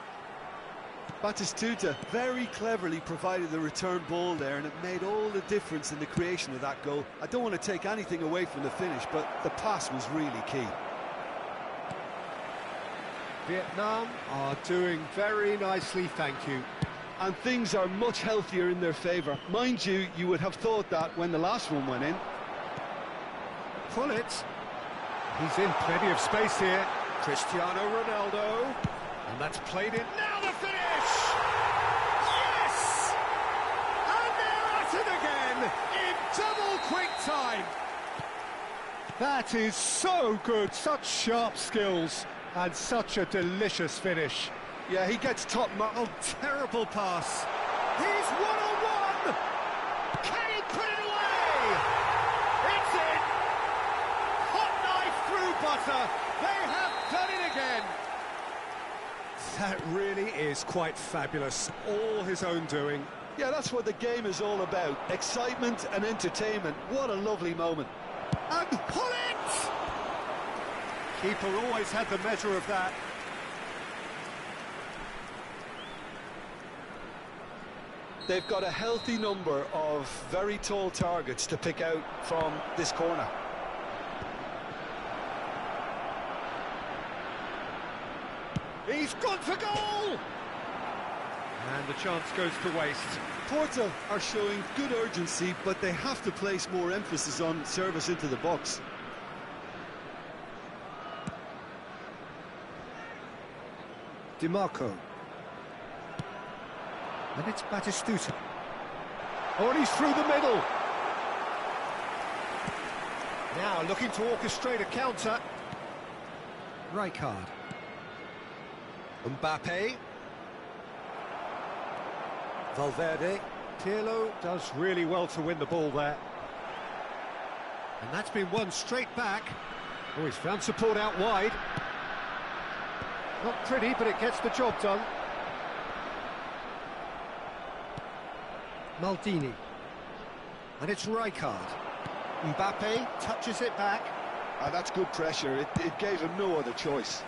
Batistuta very cleverly provided the return ball there, and it made all the difference in the creation of that goal. I don't want to take anything away from the finish, but the pass was really key. Vietnam are doing very nicely, thank you. And things are much healthier in their favour. Mind you, you would have thought that when the last one went in. Pullet. He's in plenty of space here. Cristiano Ronaldo. And that's played in. Now the finish! Yes! And they're at it again in double quick time. That is so good. Such sharp skills. And such a delicious finish. Yeah, he gets top mark. Oh, terrible pass. He's one-on-one! Can he put it away? It's in! Hot knife through butter. They have done it again. That really is quite fabulous. All his own doing. Yeah, that's what the game is all about. Excitement and entertainment. What a lovely moment. And pull it! Keeper always had the measure of that. They've got a healthy number of very tall targets to pick out from this corner. He's gone for goal! And the chance goes to waste. Porto are showing good urgency, but they have to place more emphasis on service into the box. Di Marco. And it's Batistuta. Oh, and he's through the middle. Now looking to orchestrate a counter. Rijkaard. Mbappe. Valverde. Pirlo does really well to win the ball there. And that's been won straight back. Oh, he's found support out wide. Not pretty, but it gets the job done. Maldini. And it's Rijkaard. Mbappe touches it back. That's good pressure. It gave him no other choice.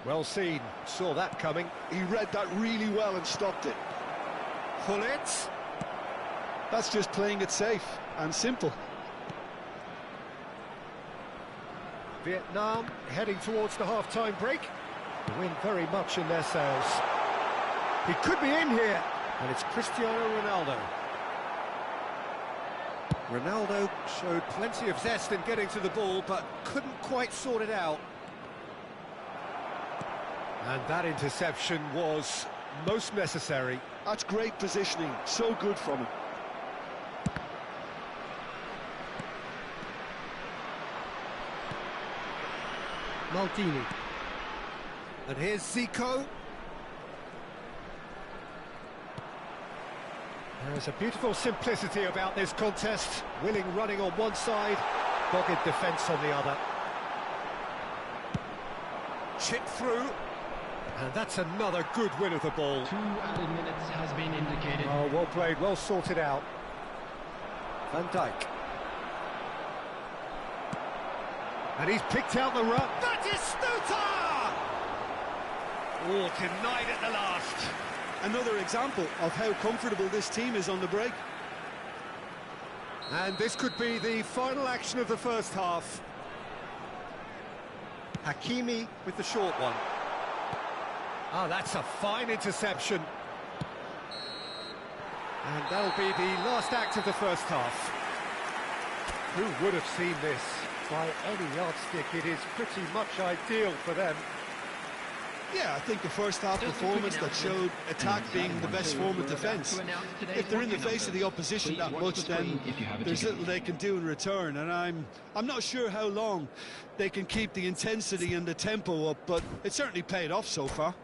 Well seen, saw that coming. He read that really well and stopped it. Gullit. That's just playing it safe and simple. Vietnam heading towards the half-time break. The wind very much in their sails. He could be in here, and it's Cristiano Ronaldo. Ronaldo showed plenty of zest in getting to the ball, but couldn't quite sort it out. And that interception was most necessary. That's great positioning, so good from him. Maldini. And here's Zico. There's a beautiful simplicity about this contest. Willing running on one side, dogged defence on the other. Chip through. And that's another good win of the ball. 2 added minutes has been indicated. Oh, well played, well sorted out. Van Dijk. And he's picked out the run. That is Stuta! Oh, denied at the last. Another example of how comfortable this team is on the break. And this could be the final action of the first half. Hakimi with the short one. Oh, that's a fine interception. And that'll be the last act of the first half. Who would have seen this? By any yardstick, it is pretty much ideal for them. Yeah, I think the first half performance that showed attack being the best form of defence. If they're in the face of the opposition that much, then there's little they can do in return, and I'm not sure how long they can keep the intensity and the tempo up, but it certainly paid off so far.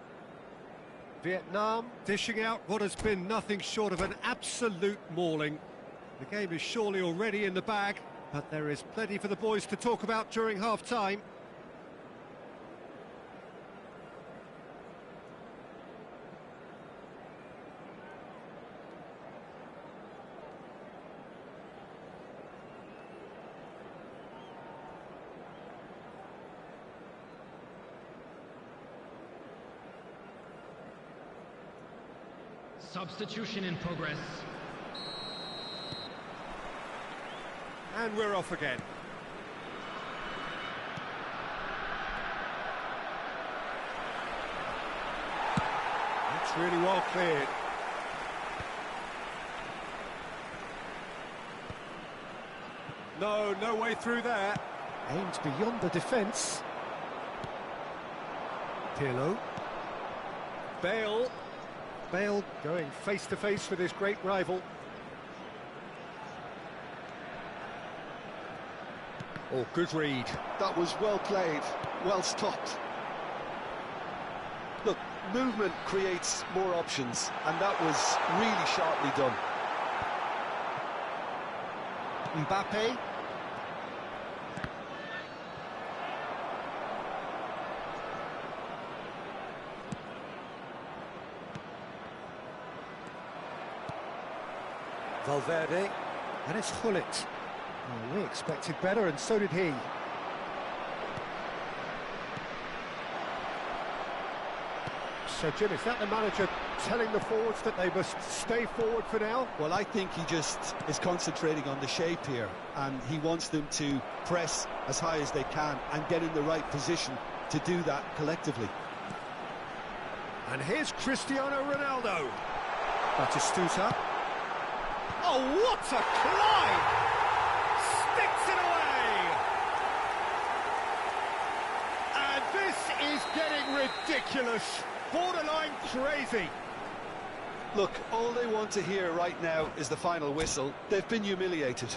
Vietnam dishing out what has been nothing short of an absolute mauling. The game is surely already in the bag, but there is plenty for the boys to talk about during half-time. Substitution in progress. And we're off again. That's really well cleared. No way through there. Aimed beyond the defence. Pirlo. Bale going face-to-face with his great rival. Oh, good read. That was well played, well stopped. Look, movement creates more options, and that was really sharply done. Mbappe. Valverde, and it's Gullit. Oh, we expected better, and so did he. So, Jim, is that the manager telling the forwards that they must stay forward for now? Well, I think he just is concentrating on the shape here, and he wants them to press as high as they can and get in the right position to do that collectively. And here's Cristiano Ronaldo. Batistuta. Oh, what a climb! Sticks it away! And this is getting ridiculous. Borderline crazy. Look, all they want to hear right now is the final whistle. They've been humiliated.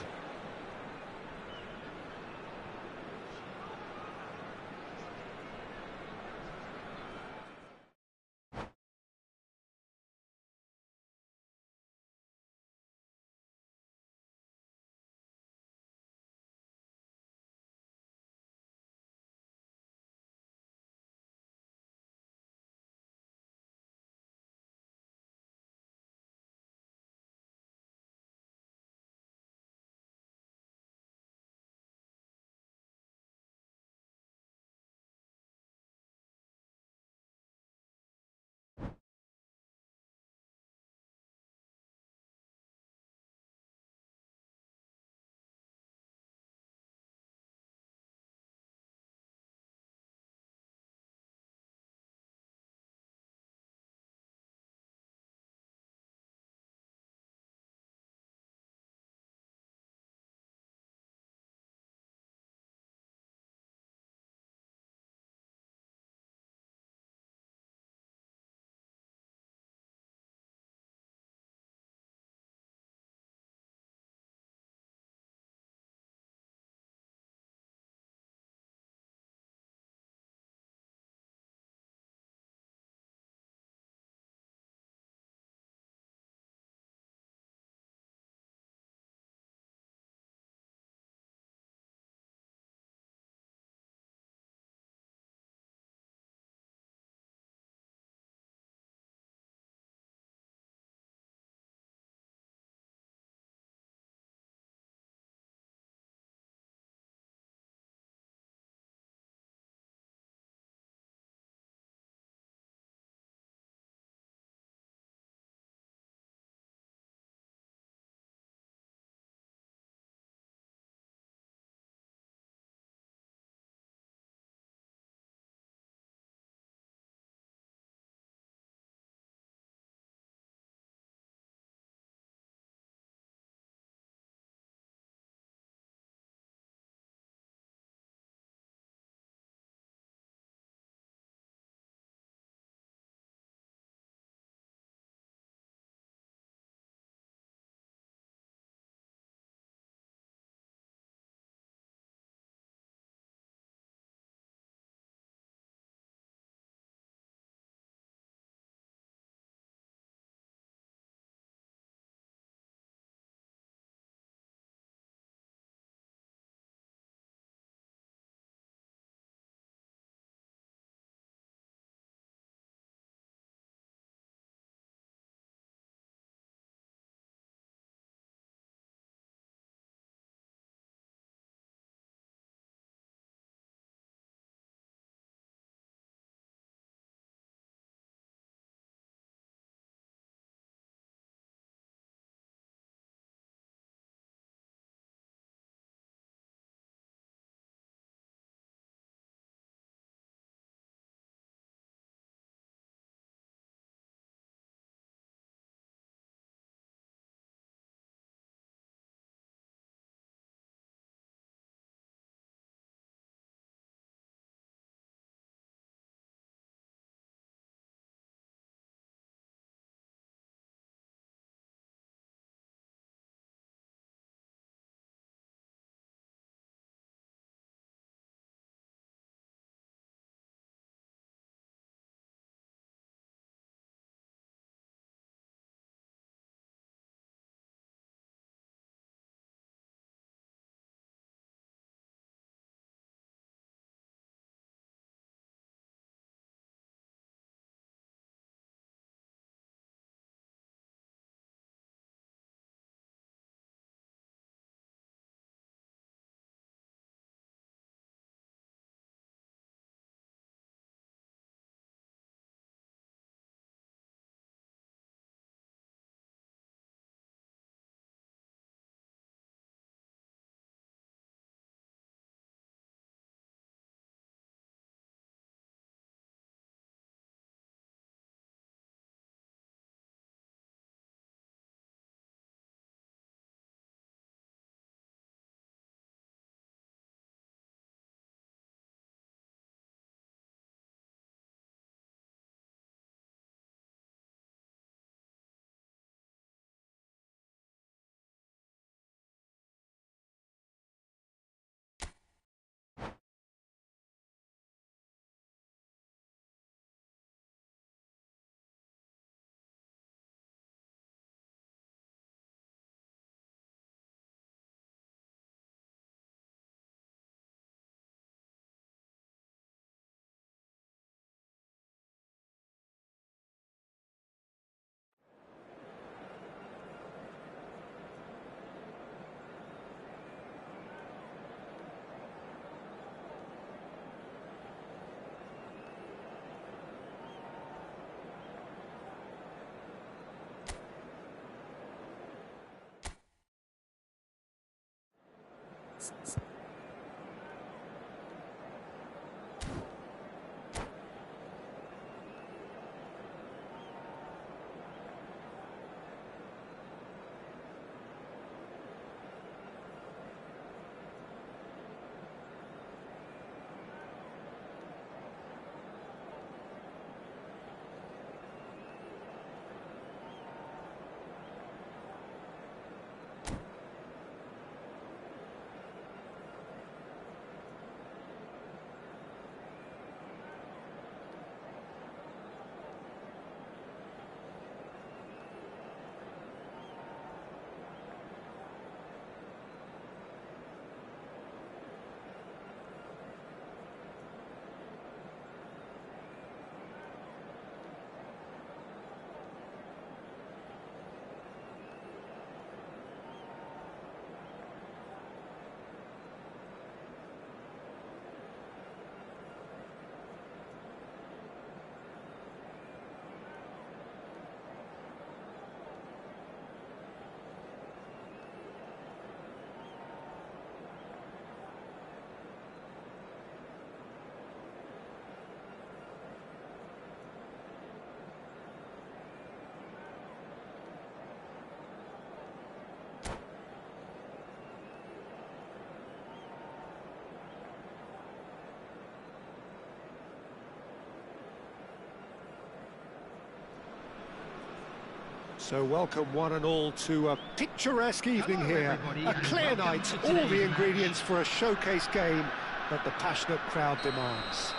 So welcome one and all to a picturesque evening here. A clear night, all the ingredients for a showcase game that the passionate crowd demands.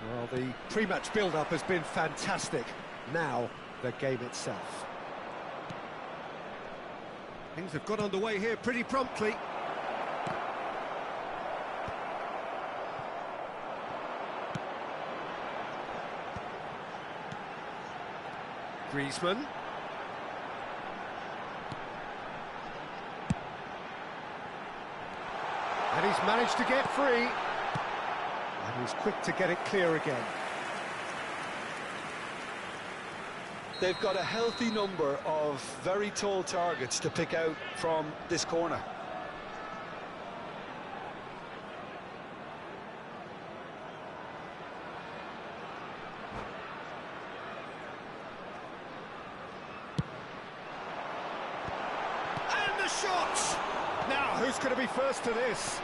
Well, the pre-match build-up has been fantastic. Now, the game itself. Things have got underway here pretty promptly. Griezmann. And he's managed to get free. And he's quick to get it clear again. They've got a healthy number of very tall targets to pick out from this corner. And the shot! Now, who's going to be first to this?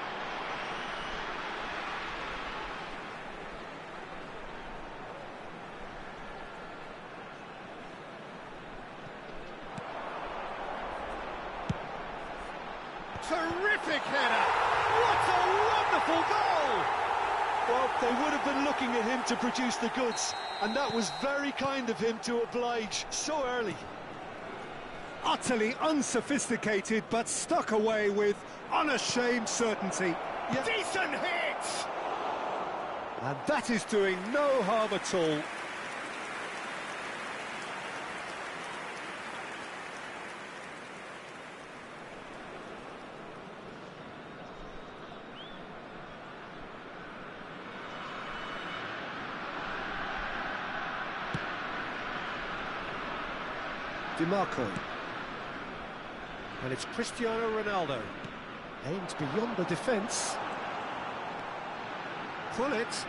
Terrific header! What a wonderful goal! Well, they would have been looking at him to produce the goods, and that was very kind of him to oblige so early. Utterly unsophisticated, but stuck away with unashamed certainty. Yeah. Decent hit! And that is doing no harm at all. Dimarco. And it's Cristiano Ronaldo. Aimed beyond the defence. Pull it.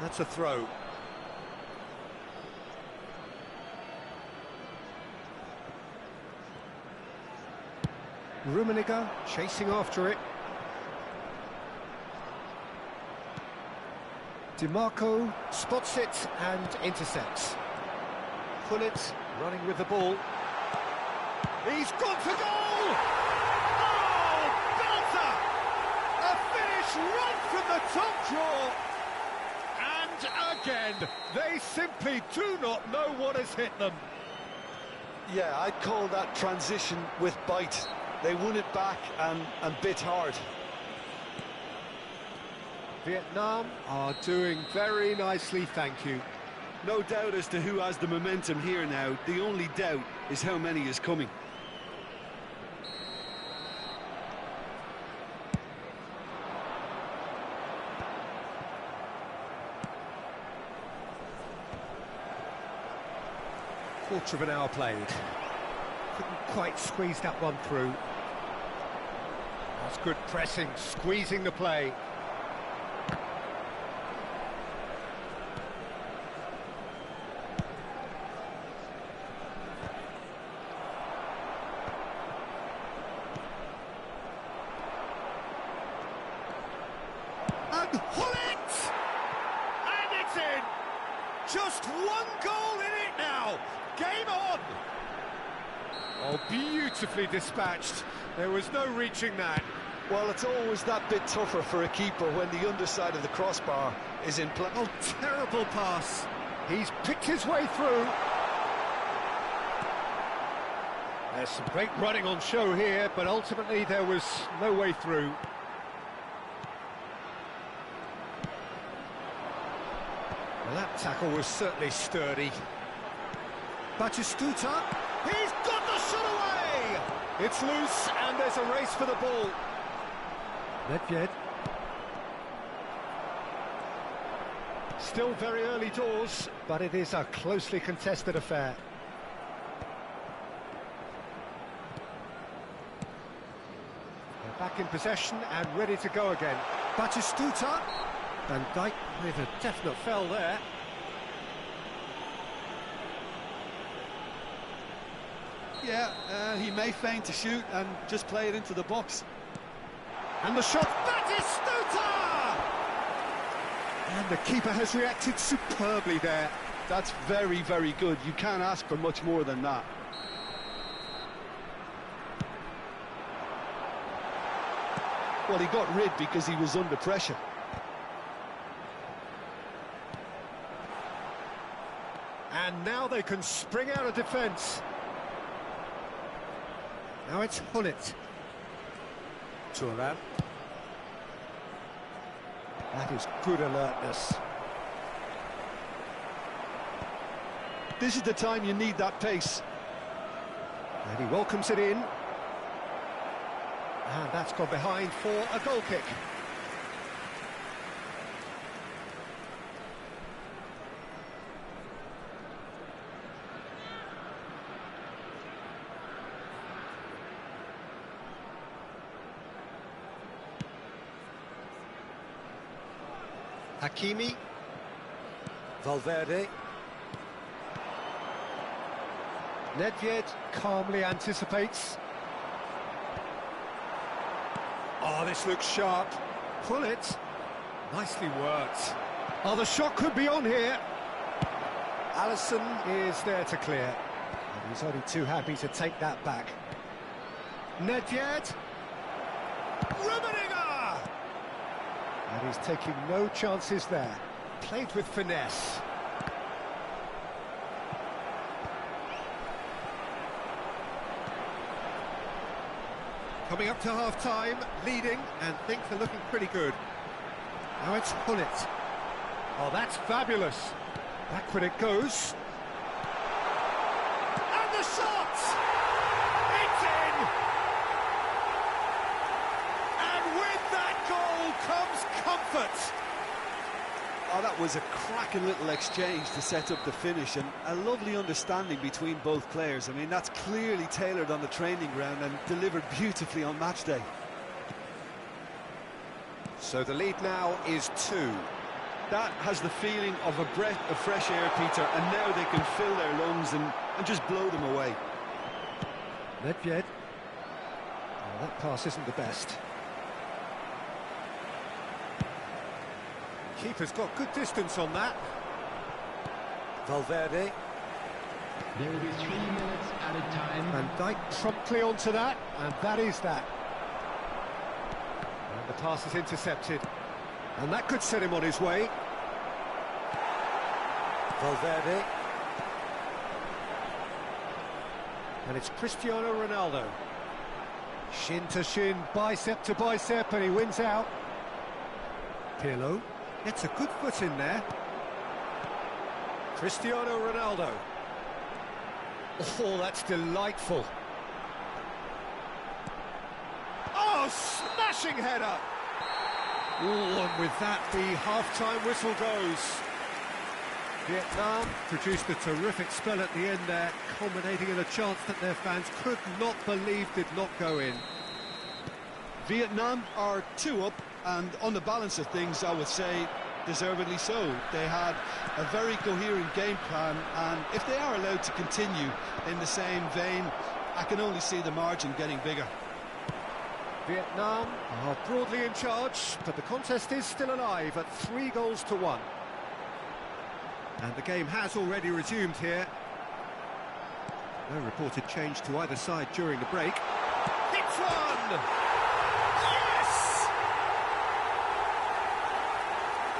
That's a throw. Rummenigge chasing after it. Dimarco spots it and intercepts. Pullet running with the ball. He's gone for goal! Oh, belter! A finish right from the top draw. And again, they simply do not know what has hit them. Yeah, I'd call that transition with bite. They won it back and bit hard. Vietnam are doing very nicely, thank you. No doubt as to who has the momentum here now. The only doubt is how many is coming. Quarter of an hour played. Couldn't quite squeeze that one through. That's good pressing, squeezing the play. And Hullet! And it's in! Just one goal in it now! Game on! Oh, beautifully dispatched. There was no reaching that. Well, it's always that bit tougher for a keeper when the underside of the crossbar is in play. Oh, terrible pass. He's picked his way through. There's some great running on show here, but ultimately there was no way through. Well, that tackle was certainly sturdy. Batistuta, he's got the shot away! It's loose, and there's a race for the ball. Nedved. Still very early doors, but it is a closely contested affair. They're back in possession and ready to go again. Batistuta. Van Dijk with a definite foul there. Yeah, he may feign to shoot and just play it into the box. And the shot, Batistuta! And the keeper has reacted superbly there. That's very, very good. You can't ask for much more than that. Well, he got rid because he was under pressure. And now they can spring out of defence. Now it's Hullet. Thuram. That is good alertness. This is the time you need that pace. And he welcomes it in. And that's gone behind for a goal kick. Hakimi. Valverde. Nedved calmly anticipates. Oh, this looks sharp. Pull it. Nicely worked. Oh, the shot could be on here. Alisson is there to clear. And he's only too happy to take that back. Nedved. Rummenigge! And he's taking no chances there. Played with finesse. Coming up to half-time, leading, and things are looking pretty good. Now it's Hullet. Oh, that's fabulous. Backward it goes. And the shot! It's in! And with that goal comes comfort. Oh, that was a cracking little exchange to set up the finish, and a lovely understanding between both players. I mean, that's clearly tailored on the training ground and delivered beautifully on match day. So the lead now is 2. That has the feeling of a breath of fresh air, Peter, and now they can fill their lungs and just blow them away. Nedved. Oh, that pass isn't the best. Keeper's got good distance on that. Valverde. There will be 3 minutes added time. Van Dijk promptly onto that, and that is that. And the pass is intercepted. And that could set him on his way. Valverde. And it's Cristiano Ronaldo. Shin to shin, bicep to bicep, and he wins out. Pirlo. Gets a good foot in there. Cristiano Ronaldo. Oh, that's delightful. Oh, smashing header! Ooh, and with that, the half-time whistle goes. Vietnam produced a terrific spell at the end there, culminating in a chance that their fans could not believe did not go in. Vietnam are 2 up, and on the balance of things, I would say deservedly so. They had a very coherent game plan, and if they are allowed to continue in the same vein, I can only see the margin getting bigger. Vietnam are broadly in charge, but the contest is still alive at 3-1. And the game has already resumed here. No reported change to either side during the break. It's one! Yes!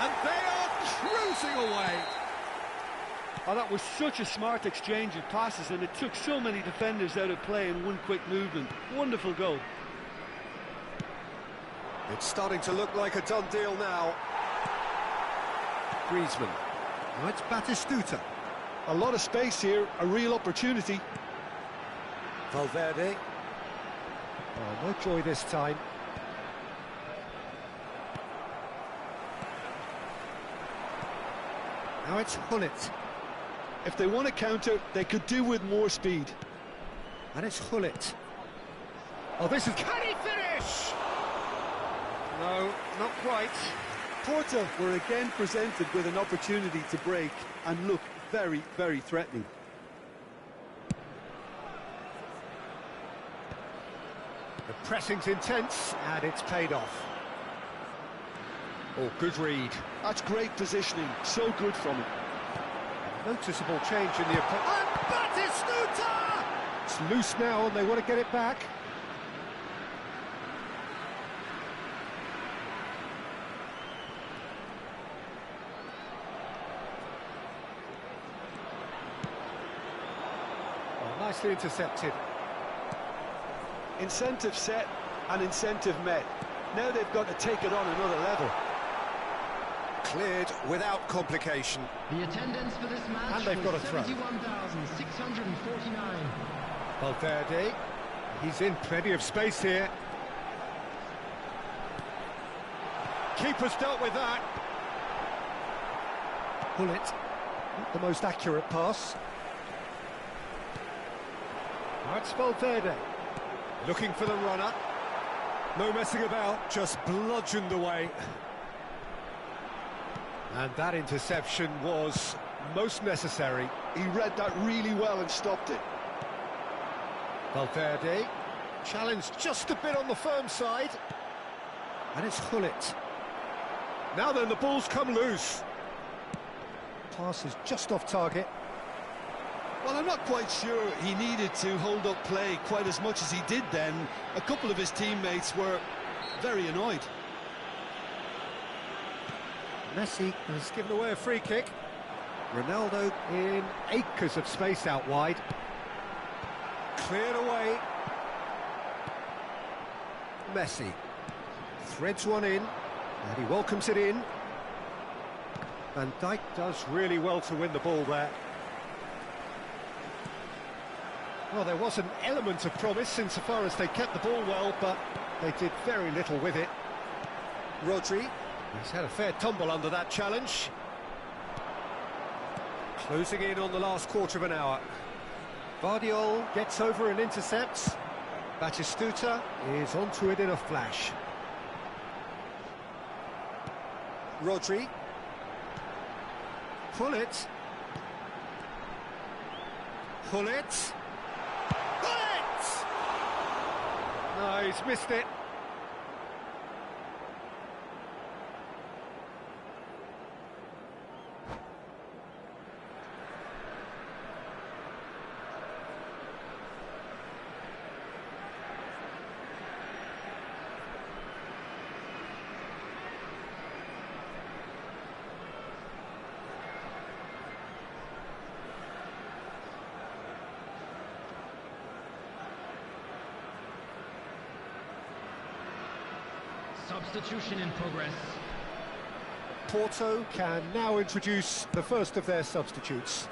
And they are cruising away. Oh, that was such a smart exchange of passes, and it took so many defenders out of play in one quick movement. Wonderful goal. It's starting to look like a done deal now. Griezmann. Now it's Batistuta. A lot of space here, a real opportunity. Valverde. Oh, no joy this time. Now it's Hullet. If they want to counter, they could do with more speed. And it's Hullet. Oh, this is... Can he finish? No, not quite. Porto were again presented with an opportunity to break and look very, very threatening. The pressing's intense, and it's paid off. Oh, good read. That's great positioning, so good from him. Noticeable change in the approach. And Batistuta! It's loose now, and they want to get it back. Nicely intercepted. Incentive set and incentive met. Now they've got to take it on another level. Cleared without complication. The attendance for this match And they've got a throw. 71,649. Valverde. He's in plenty of space here. Keeper's dealt with that. Hullet. Not the most accurate pass. Now it's Valverde. Looking for the runner. No messing about, just bludgeoned away. And that interception was most necessary. He read that really well and stopped it. Valverde. Challenged just a bit on the firm side. And it's Hullet. Now then, the ball's come loose. Pass is just off target. Well, I'm not quite sure he needed to hold up play quite as much as he did then. A couple of his teammates were very annoyed. Messi has given away a free kick. Ronaldo in acres of space out wide. Cleared away. Messi threads one in, and he welcomes it in. Van Dijk does really well to win the ball there. Well, there was an element of promise insofar as they kept the ball well, but they did very little with it. Rodri, he's had a fair tumble under that challenge. Closing in on the last quarter of an hour. Vardiol gets over and intercepts. Batistuta is onto it in a flash. Rodri. Hullet. Hullet. Hullet! No, he's missed it. Substitution in progress. Porto can now introduce the first of their substitutes.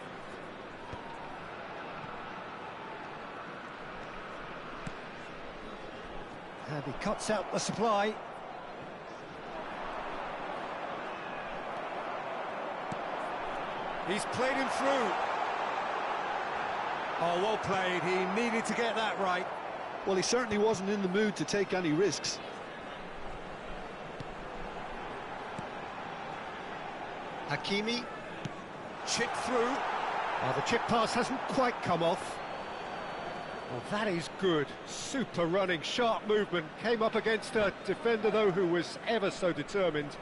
And he cuts out the supply. He's played him through. Oh, well played. He needed to get that right. Well, he certainly wasn't in the mood to take any risks. Hakimi, chip through. Oh, the chip pass hasn't quite come off. Well, that is good. Super running, sharp movement. Came up against a defender, though, who was ever so determined.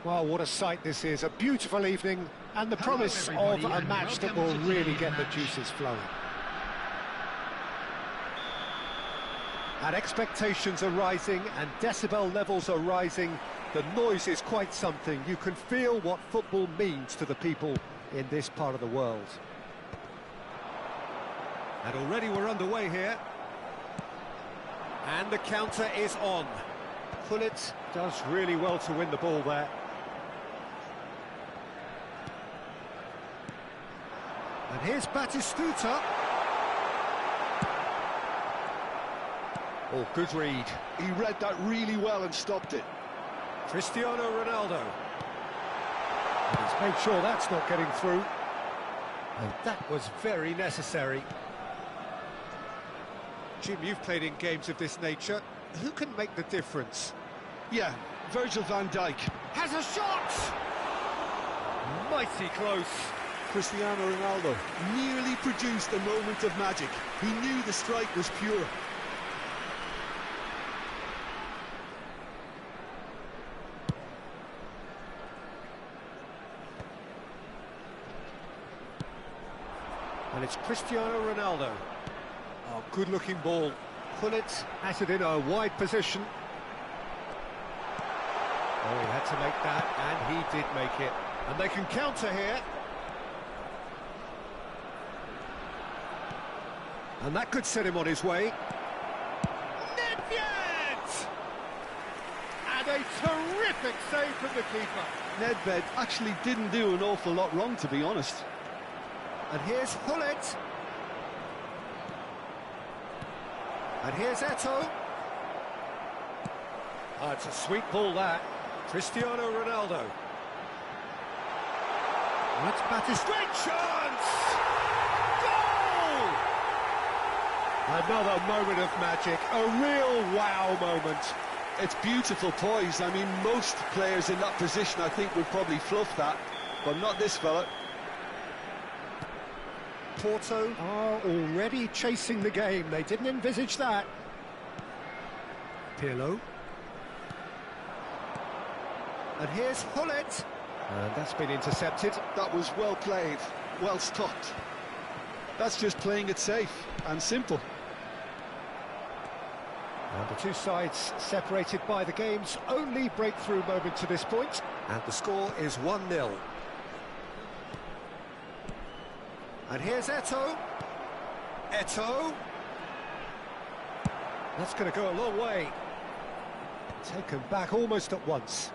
Well, what a sight this is. A beautiful evening and the Hello, promise of everybody, a and match that welcome will to really today's get the match. juices flowing. And expectations are rising and decibel levels are rising. The noise is quite something. You can feel what football means to the people in this part of the world. And already we're underway here. And the counter is on. Gullit does really well to win the ball there. And here's Batistuta. Oh, good read. He read that really well and stopped it. Cristiano Ronaldo. And he's made sure that's not getting through. And that was very necessary. Jim, you've played in games of this nature. Who can make the difference? Yeah, Virgil van Dijk. Has a shot! Mighty close. Cristiano Ronaldo nearly produced a moment of magic. He knew the strike was pure. And it's Cristiano Ronaldo. Oh, good-looking ball. Gullit has it in a wide position. Oh, he had to make that, and he did make it. And they can counter here. And that could set him on his way. Nedved! And a terrific save from the keeper. Nedved actually didn't do an awful lot wrong, to be honest. And here's Gullit. And here's Eto'o. Oh, it's a sweet ball, that. Cristiano Ronaldo. That's Batistuta. Great chance! Goal! Another moment of magic. A real wow moment. It's beautiful poise. I mean, most players in that position, I think, would probably fluff that, but not this fella. Porto are already chasing the game. They didn't envisage that. Pirlo. And here's Gullit. And that's been intercepted. That was well played, well stopped. That's just playing it safe and simple. And the two sides separated by the game's only breakthrough moment to this point. And the score is 1-0. And here's Eto'o. Eto'o. That's going to go a long way. Taken back almost at once.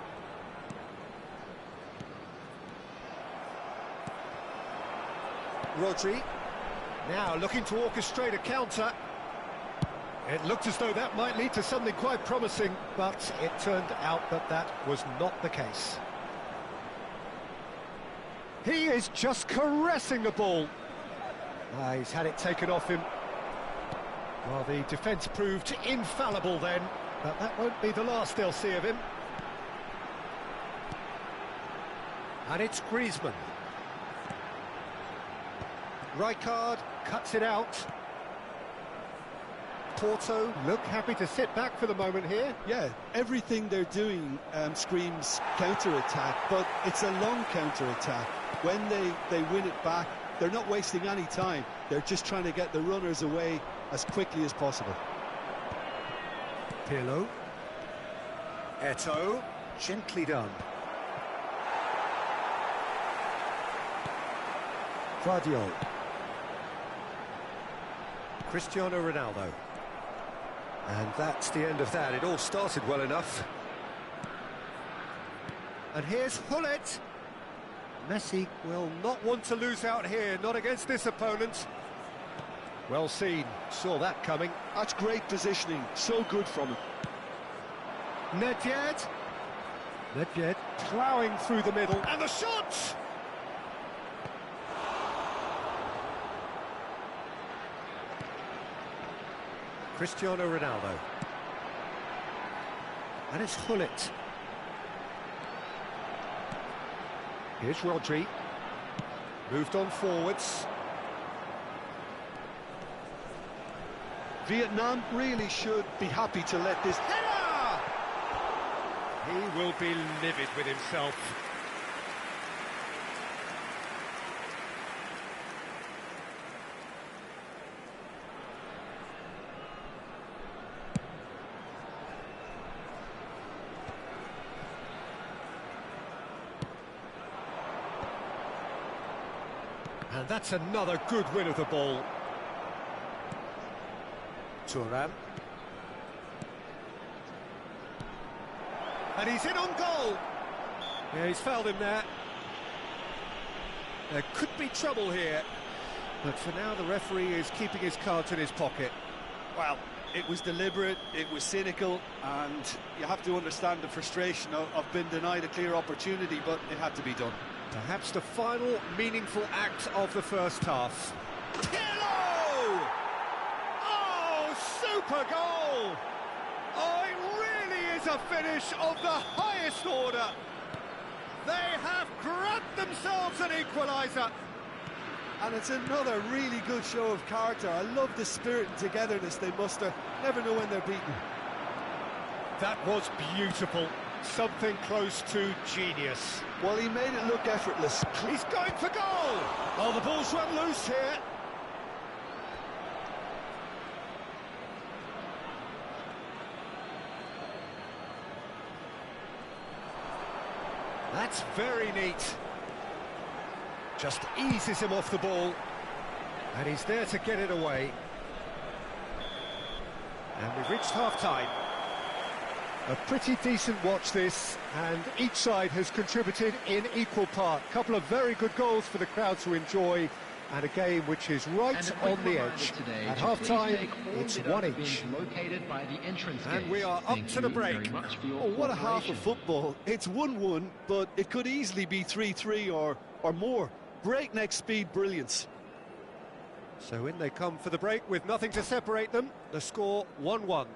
Rodri. Now looking to orchestrate a counter. It looked as though that might lead to something quite promising, but it turned out that that was not the case. He is just caressing the ball. He's had it taken off him. Well, the defence proved infallible then, but that won't be the last they'll see of him. And it's Griezmann. Rijkaard cuts it out. Porto look happy to sit back for the moment here. Yeah, everything they're doing screams counter-attack, but it's a long counter-attack. When they win it back, they're not wasting any time. They're just trying to get the runners away as quickly as possible. Pirlo. Eto'o. Gently done. Guardiola. Cristiano Ronaldo. And that's the end of that. It all started well enough. And here's Gullit. Messi will not want to lose out here, not against this opponent. Well seen, saw that coming. That's great positioning, so good from him. Nedved. Nedved ploughing through the middle. And the shot! Cristiano Ronaldo. And it's Gullit. Here's Rodri. Moved on forwards. Vietnam really should be happy to let this... Header! He will be livid with himself. And that's another good win of the ball. Thuram. And he's in on goal. Yeah, he's fouled him there. There could be trouble here. But for now, the referee is keeping his cards in his pocket. Well, it was deliberate, it was cynical, and you have to understand the frustration of being denied a clear opportunity, but it had to be done. Perhaps the final meaningful act of the first half. Pirlo! Oh, super goal! Oh, it really is a finish of the highest order. They have grabbed themselves an equaliser. And it's another really good show of character. I love the spirit and togetherness they muster. Never know when they're beaten. That was beautiful. Something close to genius. Well, he made it look effortless. He's going for goal! Oh, the ball's run loose here. That's very neat. Just eases him off the ball. And he's there to get it away. And we've reached half-time. A pretty decent watch this, and each side has contributed in equal part. A couple of very good goals for the crowd to enjoy, and a game which is right on the edge. At half-time, it's one each. And we are up to the break. Oh, what a half of football. It's 1-1, but it could easily be 3-3 or more. Breakneck speed brilliance. So in they come for the break with nothing to separate them. The score 1-1.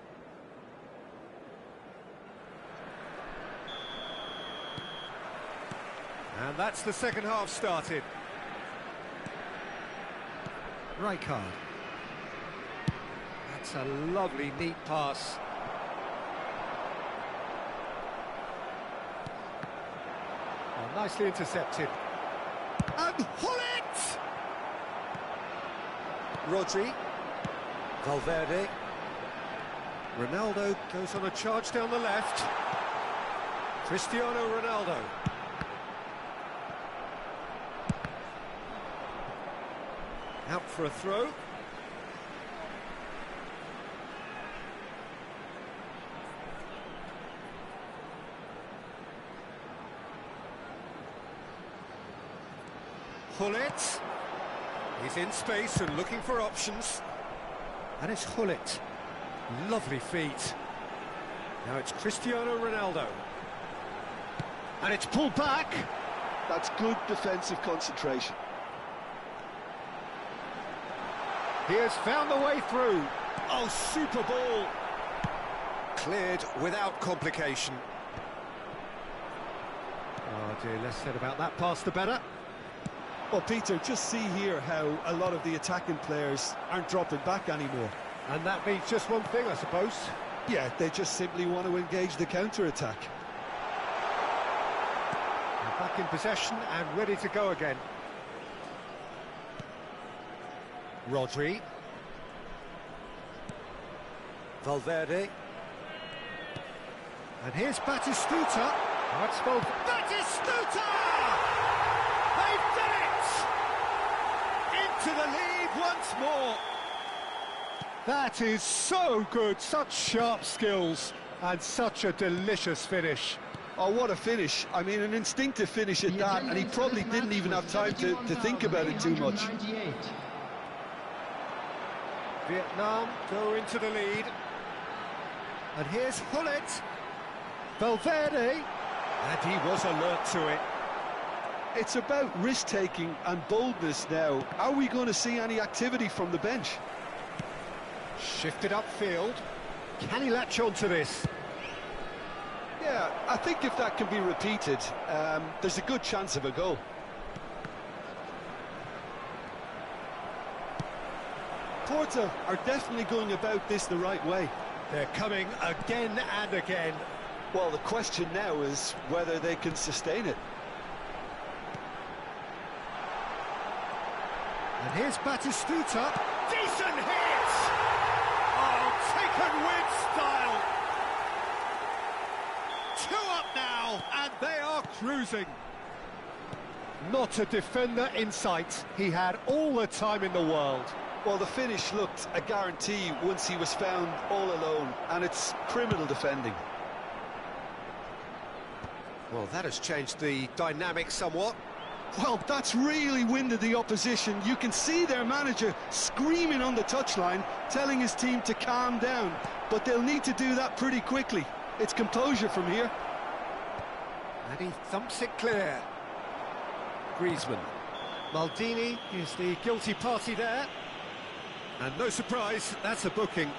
And that's the second half started. Rijkaard. That's a lovely, neat pass. Oh, nicely intercepted. And Gullit! Rodri. Valverde. Ronaldo goes on a charge down the left. Cristiano Ronaldo. Out for a throw. Gullit. He's in space and looking for options. And it's Gullit. Lovely feet. Now it's Cristiano Ronaldo. And it's pulled back. That's good defensive concentration. He has found the way through. Oh, super ball. Cleared without complication. Oh dear, less said about that pass the better. Well, Peter, just see here how a lot of the attacking players aren't dropping back anymore. And that means just one thing, I suppose. Yeah, they just simply want to engage the counter-attack. Back in possession and ready to go again. Rodri. Valverde. And here's Batistuta. That's Batistuta! They've done it! Into the lead once more. That is so good, such sharp skills and such a delicious finish. Oh, what a finish. I mean, an instinctive finish at that, and he probably didn't even have time to think about it too much. Vietnam go into the lead. And here's Gullit. Valverde. And he was alert to it. It's about risk-taking and boldness now. Are we going to see any activity from the bench? Shifted upfield. Can he latch on to this? Yeah, I think if that can be repeated, there's a good chance of a goal. Porto are definitely going about this the right way. They're coming again and again. Well, the question now is whether they can sustain it. And here's Batistuta. Decent hit! Oh, taken with style. 2 up now, and they are cruising. Not a defender in sight. He had all the time in the world. Well, the finish looked a guarantee once he was found all alone, and it's criminal defending. Well, that has changed the dynamic somewhat. Well, that's really winded the opposition. You can see their manager screaming on the touchline, telling his team to calm down. But they'll need to do that pretty quickly. It's composure from here. And he thumps it clear. Griezmann. Maldini is the guilty party there. And no surprise, that's a booking.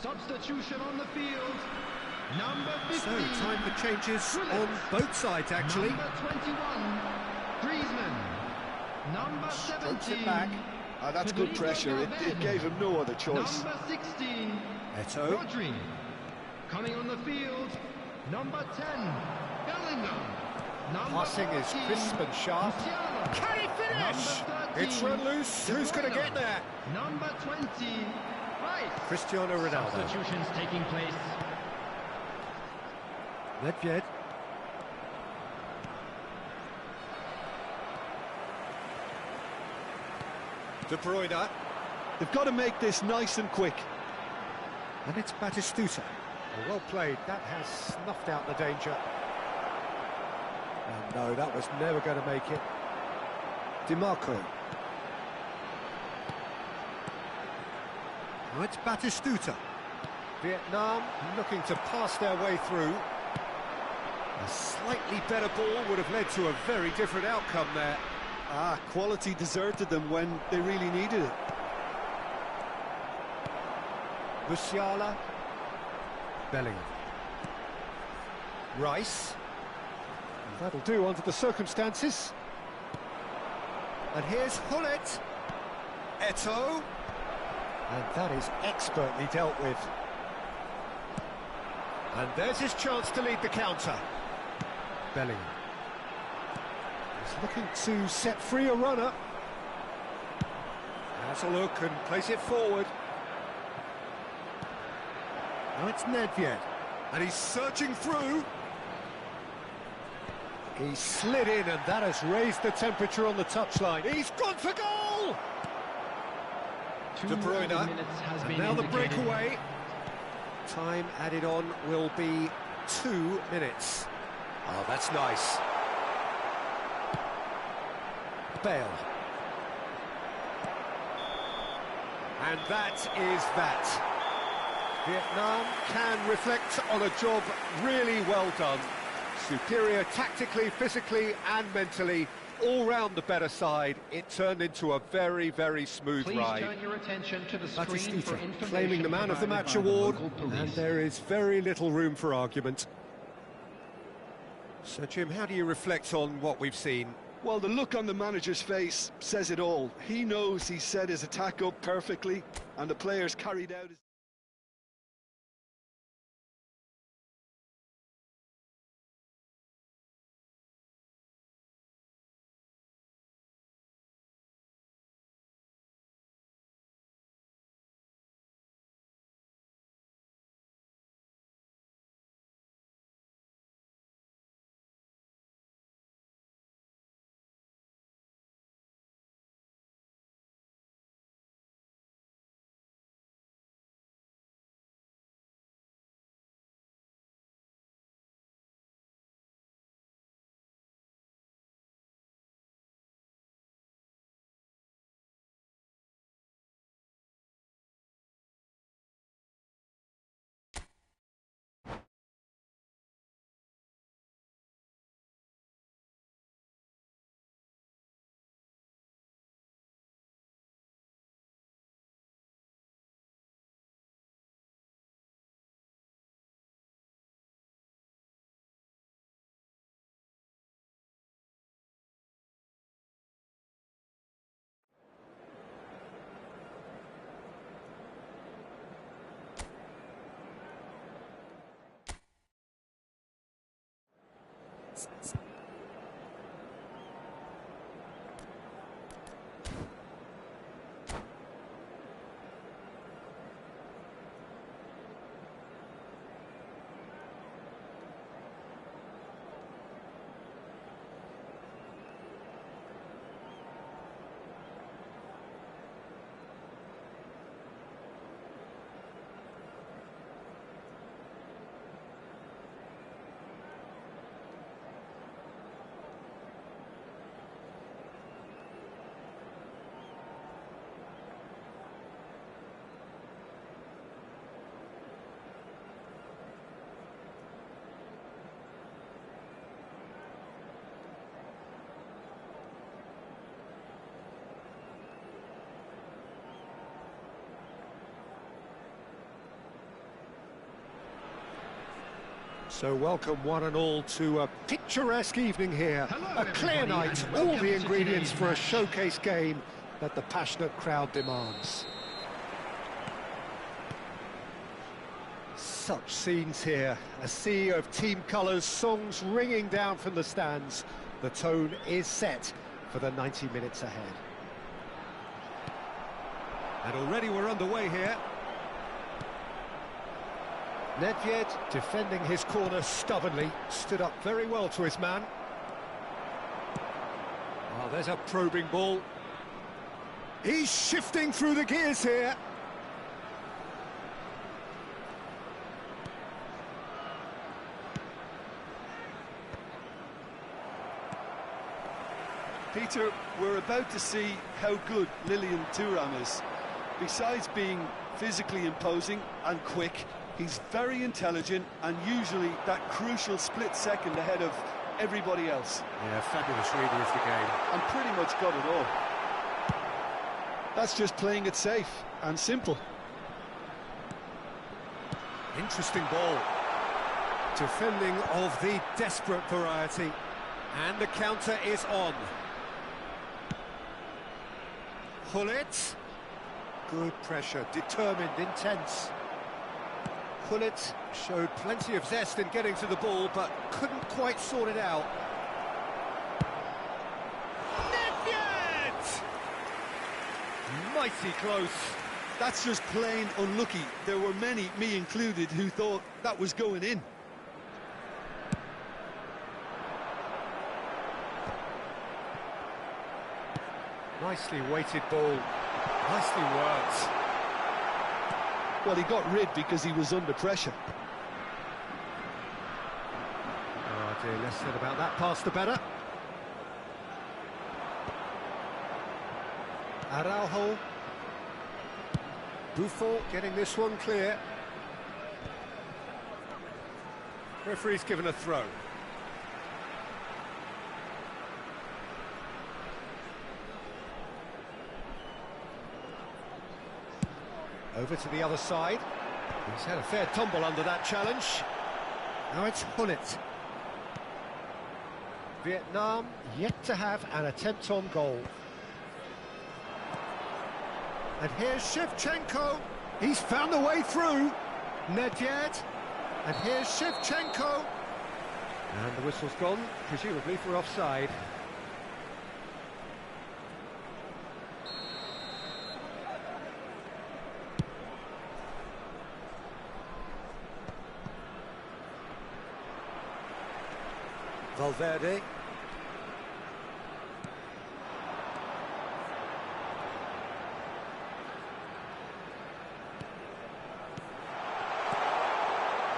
Substitution on the field. Number 15. So, time for changes on both sides, actually. Number 21, Griezmann. Number 17. back. That's good pressure. It gave him no other choice. Number 16, Eto'o. Rodri. Coming on the field, number 10, Bellingham. Number Passing is 14, crisp and sharp. Musiala. Can he finish? Number 13, It's run loose. Who's going to get there? Number 20, Rice. Cristiano Ronaldo. Substitutions taking place. Nedved. De Bruyne. They've got to make this nice and quick. And it's Batistuta. Oh, well played. That has snuffed out the danger. And no, that was never going to make it. DiMarco. Now it's Batistuta. Vietnam looking to pass their way through. A slightly better ball would have led to a very different outcome there. Quality deserted them when they really needed it. Musiala. Bellingham. Rice. That'll do under the circumstances. And here's Hullet. Eto'o. And that is expertly dealt with. And there's his chance to lead the counter. Bellingham. He's looking to set free a runner. Has a look and place it forward. Now it's Nedved. And he's searching through. He slid in, and that has raised the temperature on the touchline. He's gone for goal! De Bruyne, and now the breakaway. Time added on will be 2 minutes. Oh, that's nice. Bale. And that is that. Vietnam can reflect on a job really well done. Superior tactically, physically and mentally, all round the better side. It turned into a very, very smooth ride. Please turn your attention to the screen for information claiming the man of the match award, and there is very little room for argument. So, Jim, how do you reflect on what we've seen? Well, the look on the manager's face says it all. He knows he set his attack up perfectly, and the players carried out his... So welcome one and all to a picturesque evening here. Hello, A clear everybody, night, and all welcome the to ingredients today's for a match. showcase game that the passionate crowd demands. Such scenes here, a sea of team colours, songs ringing down from the stands. The tone is set for the 90 minutes ahead. And already we're underway here. Nedved defending his corner stubbornly, stood up very well to his man. Oh, there's a probing ball. He's shifting through the gears here. Peter, we're about to see how good Lilian Thuram is. Besides being physically imposing and quick, he's very intelligent and usually that crucial split second ahead of everybody else. Yeah, fabulous reading of the game. And pretty much got it all. That's just playing it safe and simple. Interesting ball. Defending of the desperate variety. And the counter is on. Gullit. Good pressure, determined, intense. Gullit showed plenty of zest in getting to the ball, but couldn't quite sort it out. Nedved! Mighty close. That's just plain unlucky. There were many, me included, who thought that was going in. Nicely weighted ball. Nicely worked. Well, he got rid because he was under pressure. Oh dear, less said about that pass the better. Araujo. Buffon getting this one clear. Referee's given a throw. Over to the other side. He's had a fair tumble under that challenge. Now it's Gullit. Vietnam yet to have an attempt on goal. And here's Shevchenko. He's found a way through. Nedved. And here's Shevchenko. And the whistle's gone, presumably for offside. Valverde.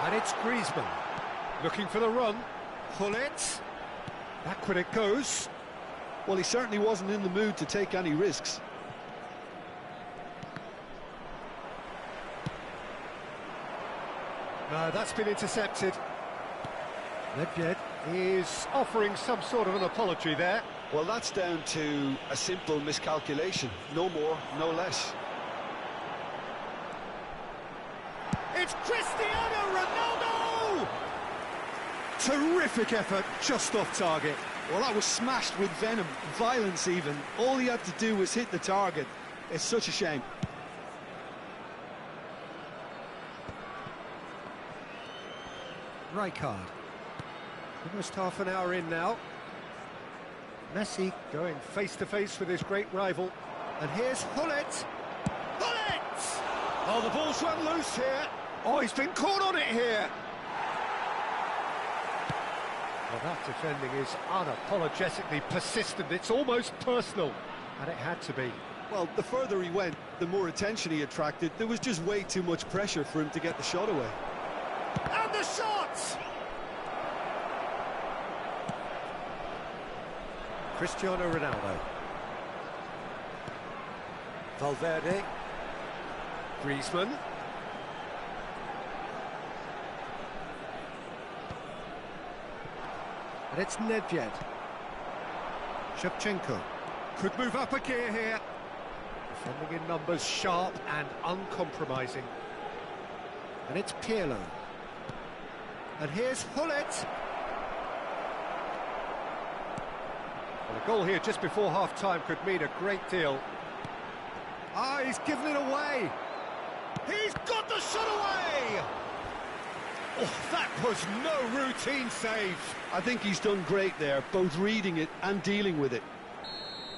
And it's Griezmann, looking for the run. Gullit. Backward it goes. Well, he certainly wasn't in the mood to take any risks. No, that's been intercepted. Nedved is offering some sort of an apology there. Well, that's down to a simple miscalculation. No more, no less. It's Cristiano Ronaldo! Terrific effort, just off target. Well, that was smashed with venom, violence even. All he had to do was hit the target. It's such a shame. Rijkaard. Almost half an hour in now. Messi going face-to-face with his great rival. And here's Gullit. Gullit! Oh, the ball's run loose here. Oh, he's been caught on it here. Well, that defending is unapologetically persistent. It's almost personal. And it had to be. Well, the further he went, the more attention he attracted. There was just way too much pressure for him to get the shot away. And the shot! Cristiano Ronaldo. Valverde. Griezmann. And it's Nedved. Shevchenko. Could move up a gear here. Defending in numbers, sharp and uncompromising. And it's Pirlo. And here's Gullit. Well, a goal here just before half-time could mean a great deal. Ah, he's given it away. He's got the shot away! Oh, that was no routine save. I think he's done great there, both reading it and dealing with it.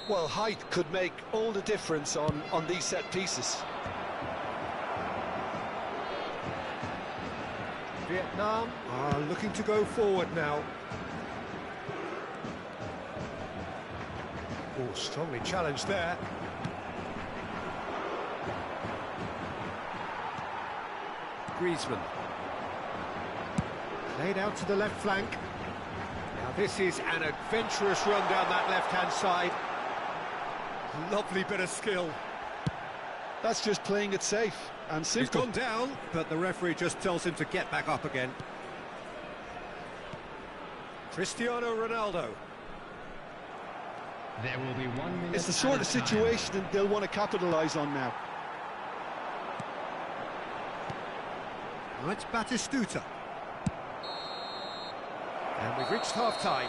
Well, height could make all the difference on these set pieces. Vietnam are looking to go forward now. Oh, strongly challenged there. Griezmann. Laid out to the left flank. Now this is an adventurous run down that left-hand side. Lovely bit of skill. That's just playing it safe and simple. He's gone down, but the referee just tells him to get back up again. Cristiano Ronaldo. There will be 1 minute. It's the sort of situation that they'll want to capitalise on now. Now it's Batistuta. And we've reached half-time.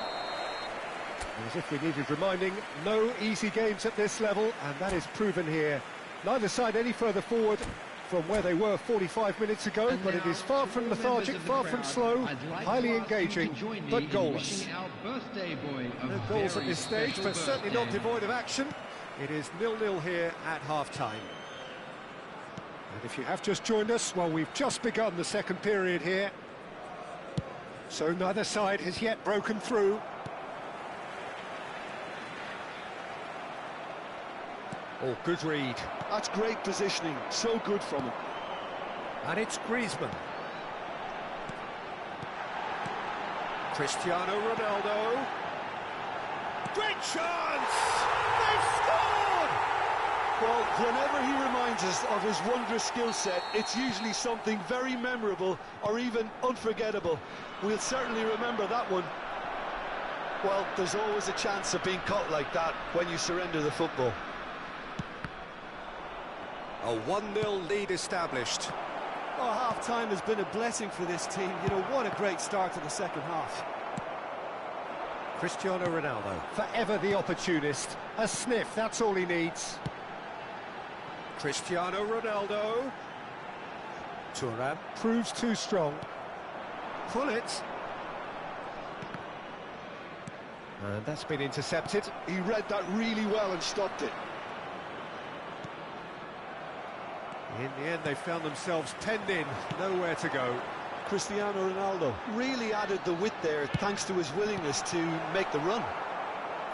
As if we needed reminding, no easy games at this level, and that is proven here. Neither side any further forward from where they were 45 minutes ago, but it is far from lethargic, far from slow, highly engaging, but goalless. No goals at this stage, but certainly not devoid of action. It is 0-0 here at half-time. And if you have just joined us, well, we've just begun the second period here. So neither side has yet broken through. Oh, good read. That's great positioning, so good from him. And it's Griezmann. Cristiano Ronaldo. Great chance! They've scored! Well, whenever he reminds us of his wondrous skill set, it's usually something very memorable or even unforgettable. We'll certainly remember that one. Well, there's always a chance of being caught like that when you surrender the football. A 1-0 lead established. Oh, half-time has been a blessing for this team. You know, what a great start to the second half. Cristiano Ronaldo, forever the opportunist. A sniff, that's all he needs. Cristiano Ronaldo. Thuram proves too strong. Gullit. And that's been intercepted. He read that really well and stopped it. In the end, they found themselves penned in, nowhere to go. Cristiano Ronaldo really added the width there thanks to his willingness to make the run.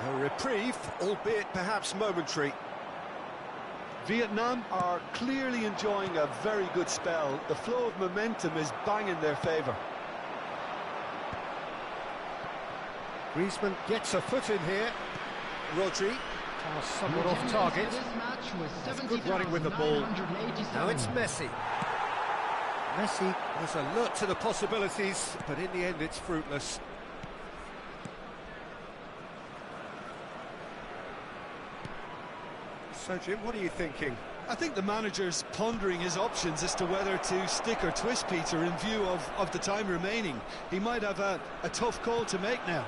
A reprieve, albeit perhaps momentary. Vietnam are clearly enjoying a very good spell. The flow of momentum is bang in their favour. Griezmann gets a foot in here. Rodri. Somewhat off target. That's good running with the ball. Now it's Messi. Messi was alert to the possibilities, but in the end it's fruitless. So Jim, what are you thinking? I think the manager's pondering his options as to whether to stick or twist Peter in view of the time remaining. He might have a tough call to make now.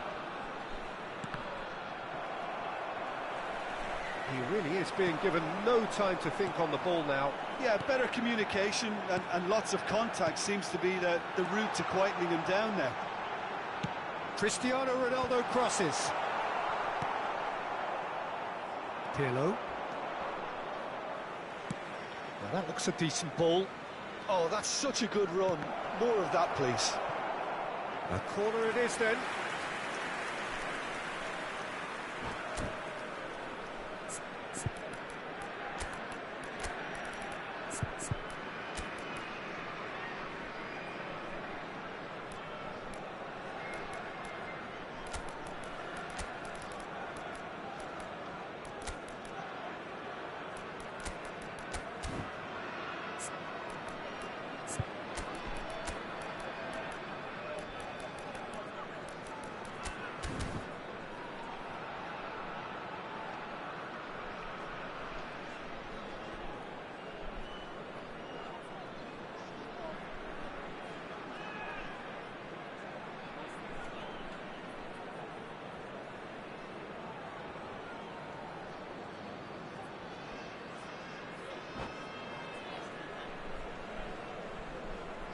He really is being given no time to think on the ball now. Yeah, better communication and lots of contact seems to be the route to quietening him down now. Cristiano Ronaldo crosses. Pirlo. Well, that looks a decent ball. Oh, that's such a good run. More of that, please. A corner it is then.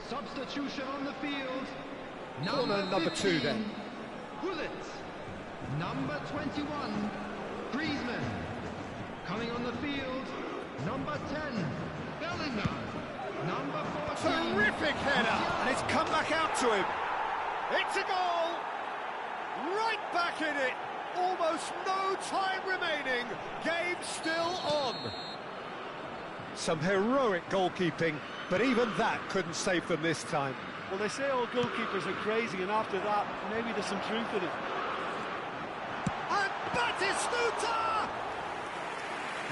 Substitution on the field. Corner number 2 then. Gullit. Number 21, Griezmann. Coming on the field, number 10, Bellingham. Number 14. Terrific header, and it's come back out to him. It's a goal! Right back in it. Almost no time remaining. Game still on. Some heroic goalkeeping, but even that couldn't save them this time. Well, they say all goalkeepers are crazy, and after that, maybe there's some truth in it. And Batistuta!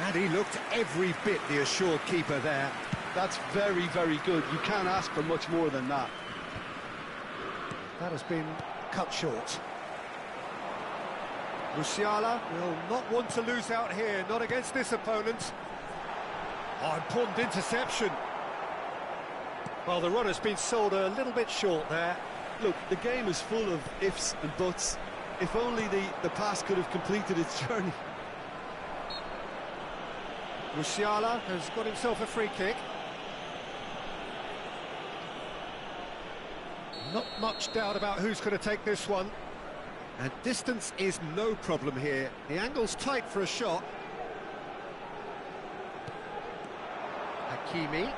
And he looked every bit the assured keeper there. That's very, very good. You can't ask for much more than that. That has been cut short. Musiala will not want to lose out here, not against this opponent. Oh, important interception. Well, the runner's been sold a little bit short there. Look, the game is full of ifs and buts. If only the pass could have completed its journey. Musiala has got himself a free kick. Not much doubt about who's going to take this one. And distance is no problem here. The angle's tight for a shot. Hakimi.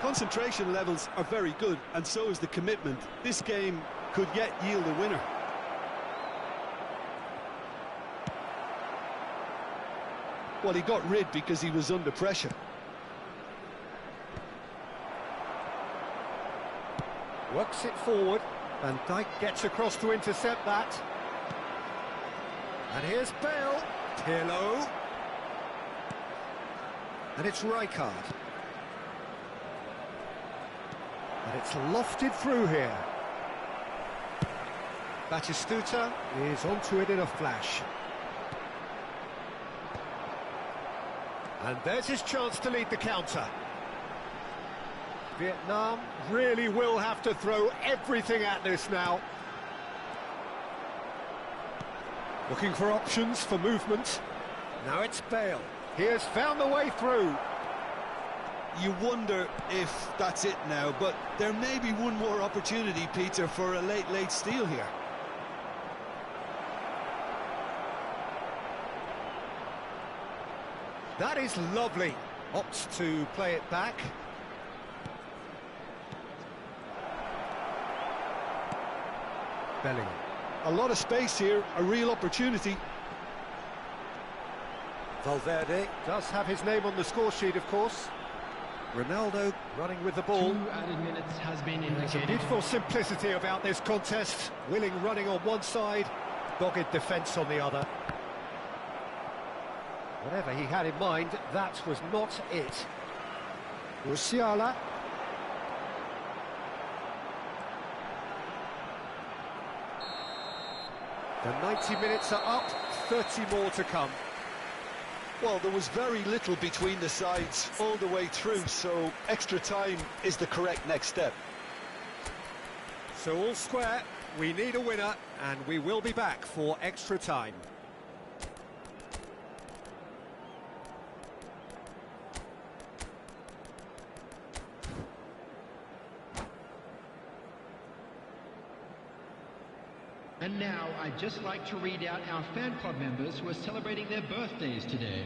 Concentration levels are very good, and so is the commitment. This game could yet yield a winner. Well, he got rid because he was under pressure. Works it forward. Van Dijk gets across to intercept that. And here's Bale. Pirlo. And it's Rijkaard. And it's lofted through here. Batistuta is onto it in a flash. And there's his chance to lead the counter. Vietnam really will have to throw everything at this now. Looking for options for movement. Now it's Bale. He has found the way through. You wonder if that's it now, but there may be one more opportunity, Peter, for a late steal here. That is lovely. Opts to play it back. Bellingham. A lot of space here, a real opportunity. Valverde does have his name on the score sheet, of course. Ronaldo running with the ball. 2 added minutes has been There's a indicated. beautiful simplicity about this contest. Willing running on one side, dogged defence on the other. Whatever he had in mind, that was not it. Musiala. The 90 minutes are up, 30 more to come. Well, there was very little between the sides all the way through, so extra time is the correct next step. So all square, we need a winner, and we will be back for extra time. And now I'd just like to read out our fan club members who are celebrating their birthdays today.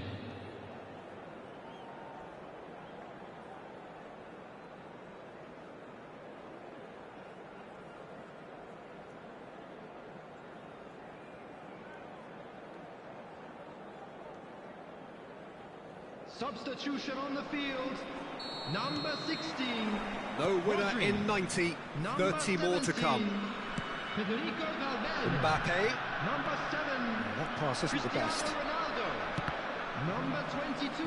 Substitution on the field, number 16. No winner Rodri. in 90, Number 30 more to come. 17, Federico Valverde. Mbappe. Number 7. That pass isn't the Cristiano best. Ronaldo. Number 22.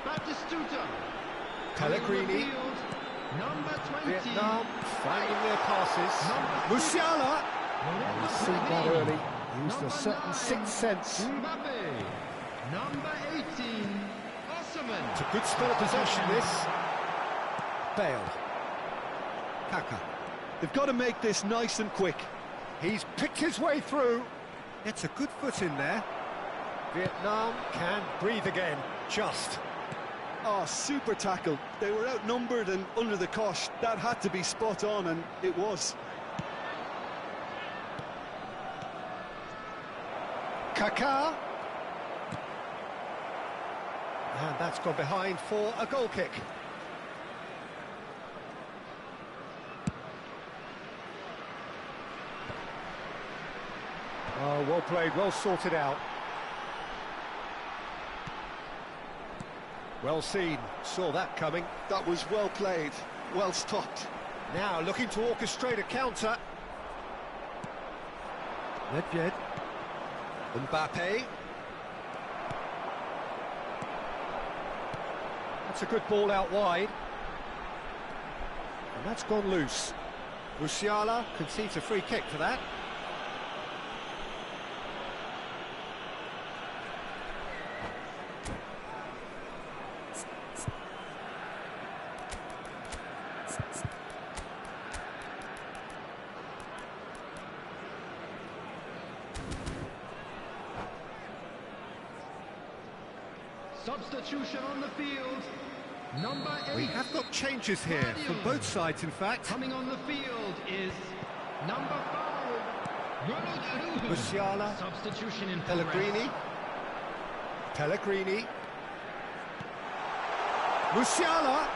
Batistuta. Pellegrini. On the field, number 20. Vietnam finding their passes. Number Musiala. Lorenzo He's seen that Pellegrini. early. Used a Number certain 9, sixth sense. Mbappe. Number 18. Osimhen. It's a good spell of possession, this. Bale. Kaka. They've got to make this nice and quick. He's picked his way through. It's a good foot in there. Vietnam can breathe again. Just. Oh, super tackle. They were outnumbered and under the cosh. That had to be spot on, and it was. Kaká. And that's gone behind for a goal kick. Oh, well played, well sorted out. Well seen, saw that coming. That was well played, well stopped. Now looking to orchestrate a counter. Nedved. Mbappe. That's a good ball out wide. And that's gone loose. Musiala concedes a free kick for that. Substitution on the field, number 8. We have got changes here from both sides, in fact. Coming on the field is number 5, Ronald Araujo. Musiala. Substitution in Pellegrini. Pellegrini. Musiala.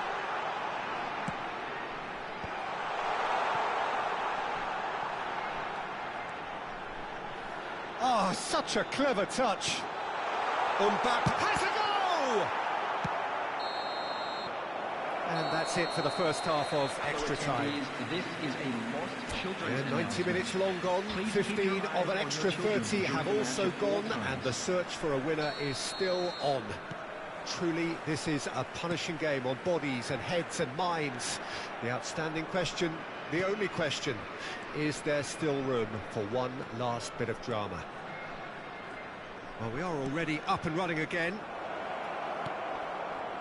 Oh, such a clever touch. Mbappe has a goal! And that's it for the first half of extra time. This is a lost children's Yeah, 90 minutes long gone, 15 of an extra 30 have also gone, and the search for a winner is still on. Truly, this is a punishing game on bodies and heads and minds. The outstanding question, the only question, is there still room for one last bit of drama? Well, we are already up and running again.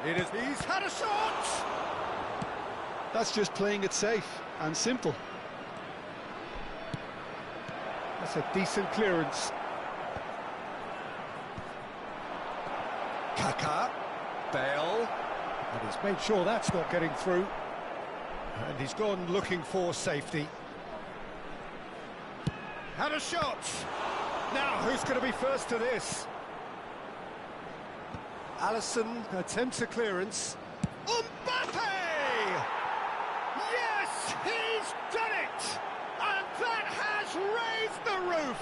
He's had a shot! That's just playing it safe and simple. That's a decent clearance. Kaká. Bale. And he's made sure that's not getting through. And he's gone looking for safety. Had a shot! Now, who's going to be first to this? Alisson attempts a clearance. Mbappe! Yes, he's done it! And that has raised the roof!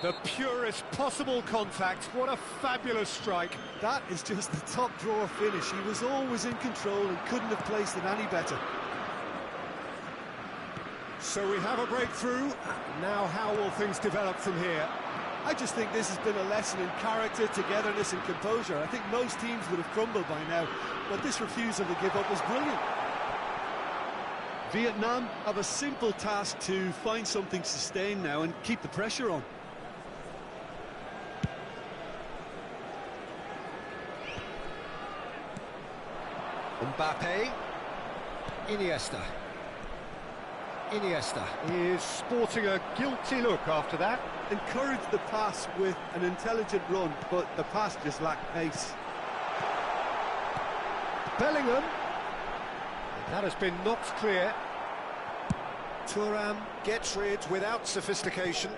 The purest possible contact. What a fabulous strike. That is just the top drawer finish. He was always in control and couldn't have placed it any better. So we have a breakthrough. Now how will things develop from here? I just think this has been a lesson in character, togetherness and composure. I think most teams would have crumbled by now, but this refusal to give up was brilliant. Vietnam have a simple task to find something sustained now and keep the pressure on. Mbappe. Iniesta. Iniesta is sporting a guilty look after that. Encouraged the pass with an intelligent run, but the pass just lacked pace. Bellingham. That has been knocked clear. Thuram gets rid without sophistication.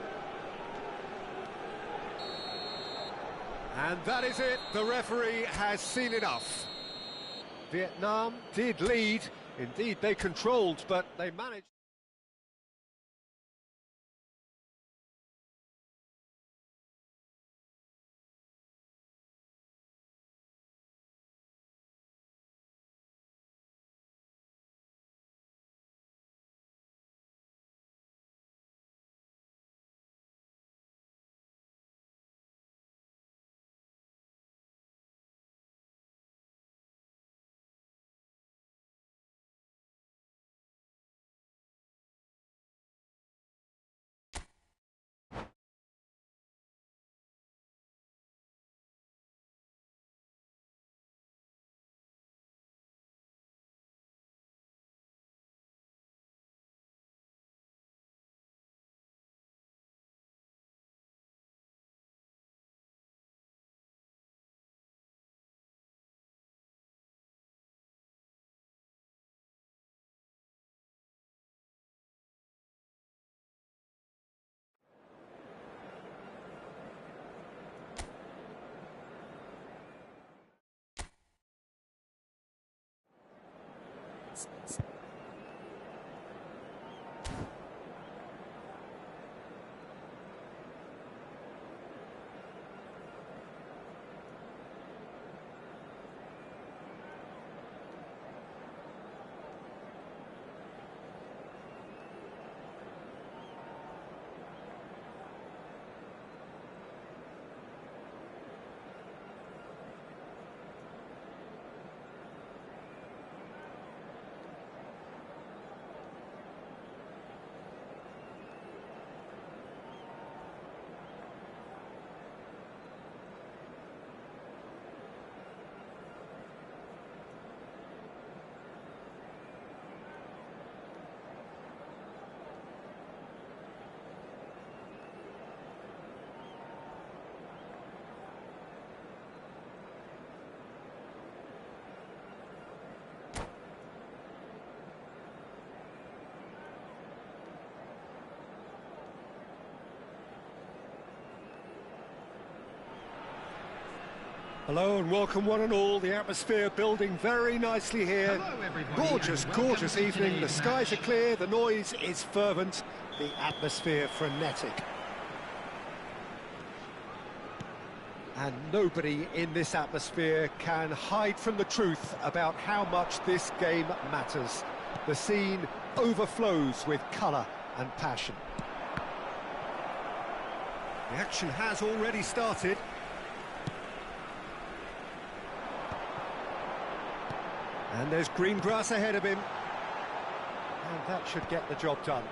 And that is it, the referee has seen enough. Vietnam did lead, indeed they controlled, but they managed. Hello and welcome one and all, the atmosphere building very nicely here. Hello, everybody, Gorgeous, and welcome gorgeous to evening, the today's skies are match. clear, the noise is fervent, the atmosphere frenetic. And nobody in this atmosphere can hide from the truth about how much this game matters. The scene overflows with colour and passion. The action has already started. And there's green grass ahead of him. And that should get the job done.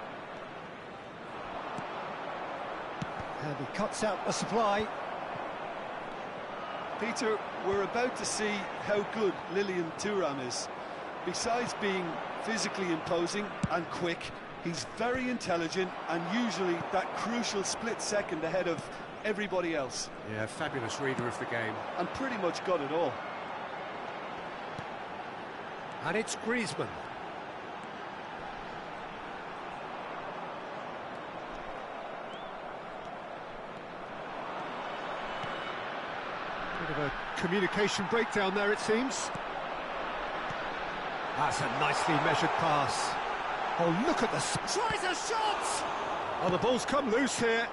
And he cuts out the supply. Peter, we're about to see how good Lilian Thuram is. Besides being physically imposing and quick, he's very intelligent and usually that crucial split second ahead of everybody else. Yeah, fabulous reader of the game. And pretty much got it all. And it's Griezmann. Bit of a communication breakdown there, it seems. That's a nicely measured pass. Oh, look at tries a shot! Oh, the ball's come loose here.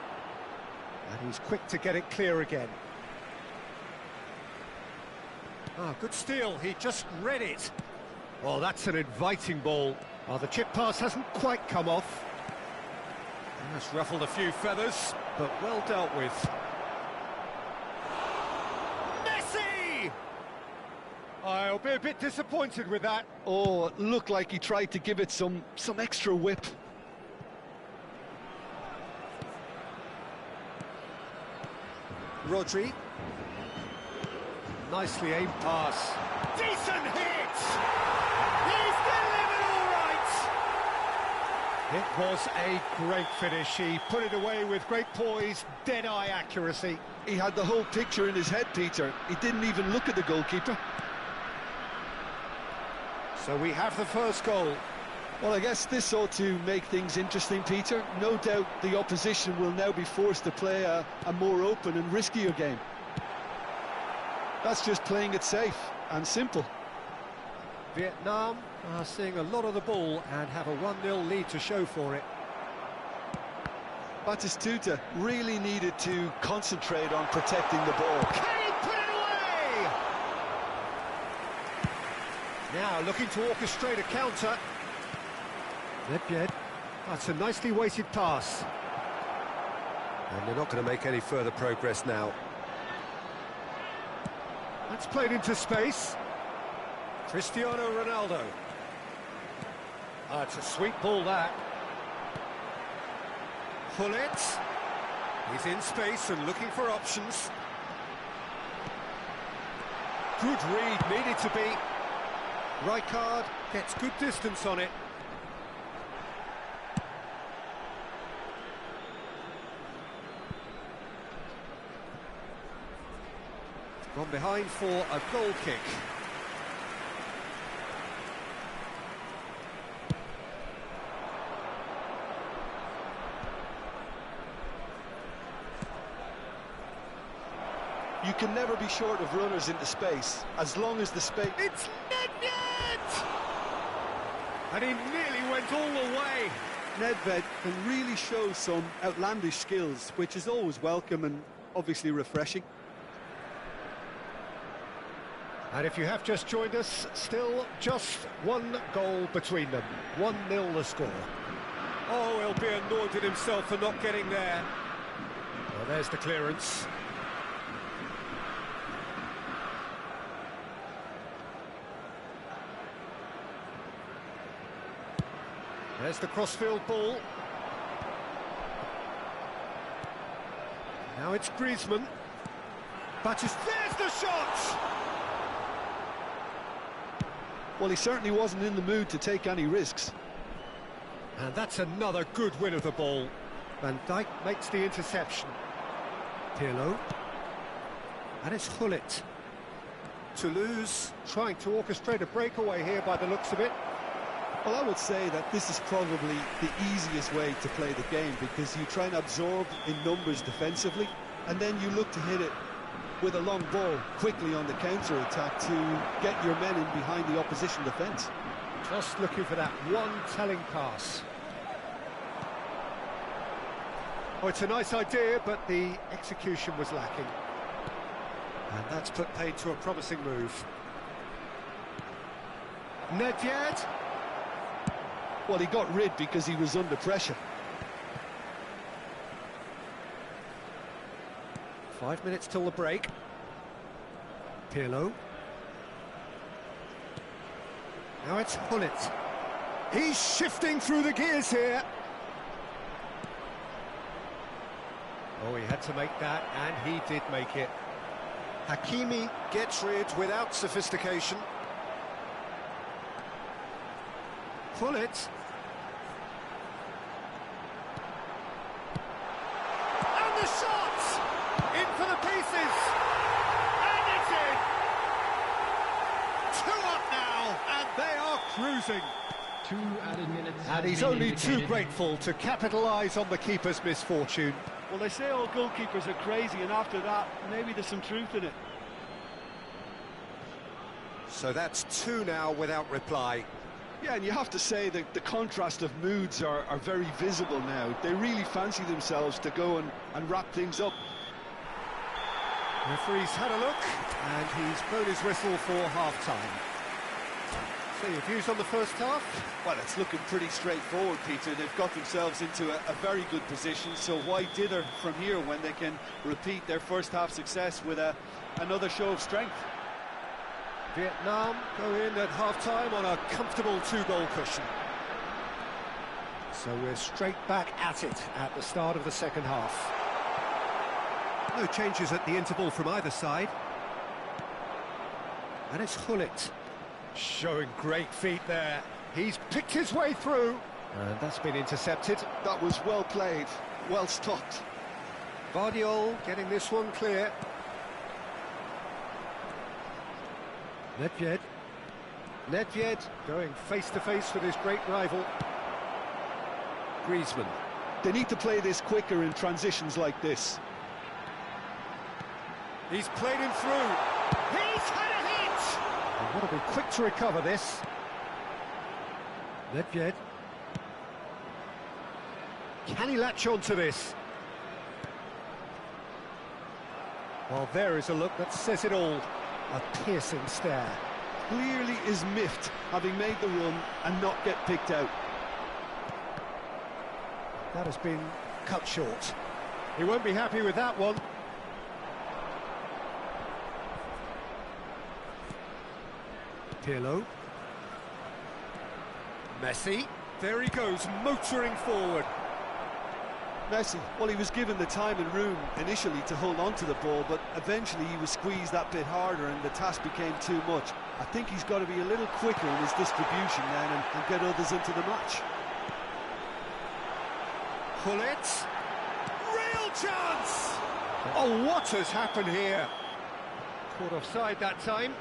And he's quick to get it clear again. Oh, good steal, he just read it. Oh, that's an inviting ball. Oh, the chip pass hasn't quite come off. That's ruffled a few feathers, but well dealt with. Messi! I'll be a bit disappointed with that. Oh, it looked like he tried to give it some extra whip. Rodri. Nicely aimed pass. Decent hit! He's delivered all right! It was a great finish. He put it away with great poise, dead-eye accuracy. He had the whole picture in his head, Peter. He didn't even look at the goalkeeper. So we have the first goal. Well, I guess this ought to make things interesting, Peter. No doubt the opposition will now be forced to play a more open and riskier game. That's just playing it safe and simple. Vietnam are seeing a lot of the ball and have a 1-0 lead to show for it. Batistuta really needed to concentrate on protecting the ball. Can he put it away? Now looking to orchestrate a counter. Nedved, that's a nicely weighted pass. And they're not going to make any further progress now. That's played into space. Cristiano Ronaldo. It's a sweet ball, that. Gullit. He's in space and looking for options. Good read, needed to be. Rijkaard gets good distance on it. Gone behind for a goal kick. You can never be short of runners into space, as long as the space... It's Nedved! And he nearly went all the way. Nedved can really show some outlandish skills, which is always welcome and obviously refreshing. And if you have just joined us, still just one goal between them. 1-0 the score. Oh, he'll be annoyed at himself for not getting there. Well, there's the clearance. There's the crossfield ball. Now it's Griezmann. There's the shot! Well, he certainly wasn't in the mood to take any risks. And that's another good win of the ball. Van Dijk makes the interception. Pirlo. And it's Gullit. Toulouse trying to orchestrate a breakaway here by the looks of it. Well, I would say that this is probably the easiest way to play the game, because you try and absorb in numbers defensively, and then you look to hit it with a long ball quickly on the counter-attack to get your men in behind the opposition defence. Just looking for that one telling pass. Oh, it's a nice idea, but the execution was lacking. And that's put paid to a promising move. Nedved. Well, he got rid because he was under pressure. 5 minutes till the break. Pirlo. Now it's Gullit. He's shifting through the gears here. Oh, he had to make that, and he did make it. Hakimi gets rid without sophistication. Gullit. And the shot! In for the pieces! And it's in! 2 up now, and they are cruising. 2 added minutes. And he's only too grateful to capitalise on the keeper's misfortune. Well, they say all goalkeepers are crazy, and after that, maybe there's some truth in it. So that's 2 now without reply. Yeah, and you have to say that the contrast of moods are very visible now. They really fancy themselves to go and wrap things up. Referee's had a look, and he's blown his whistle for half-time. So your views on the first half? Well, it's looking pretty straightforward, Peter. They've got themselves into a very good position, so why dither from here when they can repeat their first half success with another show of strength? Vietnam go in at half-time on a comfortable 2-goal cushion. So we're straight back at it at the start of the second half. No changes at the interval from either side. And it's Gullit. Showing great feet there. He's picked his way through. And that's been intercepted. That was well played, well stopped. Guardiola getting this one clear. Nedved. Nedved going face-to-face with his great rival. Griezmann. They need to play this quicker in transitions like this. He's played him through. He's had a hit! And want to be quick to recover this. Nedved. Can he latch on to this? Well, there is a look that says it all. A piercing stare. Clearly is miffed, having made the run and not get picked out. That has been cut short. He won't be happy with that one. Pirlo. Messi. There he goes, motoring forward. Messi, well, he was given the time and room initially to hold on to the ball, but eventually he was squeezed that bit harder and the task became too much. I think he's got to be a little quicker in his distribution then and get others into the match. Gullit. Real chance! Oh, what has happened here? Caught offside that time.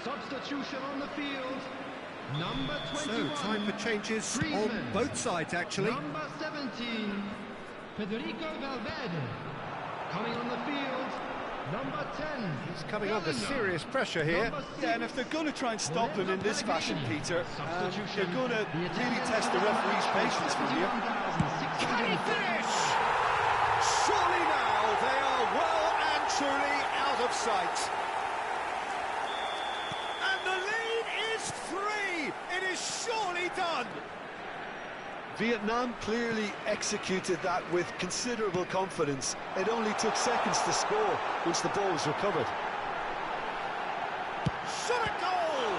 Substitution on the field. Number 21. So, time for changes Griezmann. on both sides, actually. Number 17, Federico Valverde. Coming on the field, number 10. He's coming under Bellingham. serious pressure here. Number 6, Yeah, and if they're going to try and stop him in this fashion, Peter, Substitution. they're going to The really Italian test the referee's patience from here. Can he finish? Surely now they are well and truly out of sight. And the lead is 3. It is surely done. Vietnam clearly executed that with considerable confidence. It only took seconds to score once the ball was recovered. Shot a goal!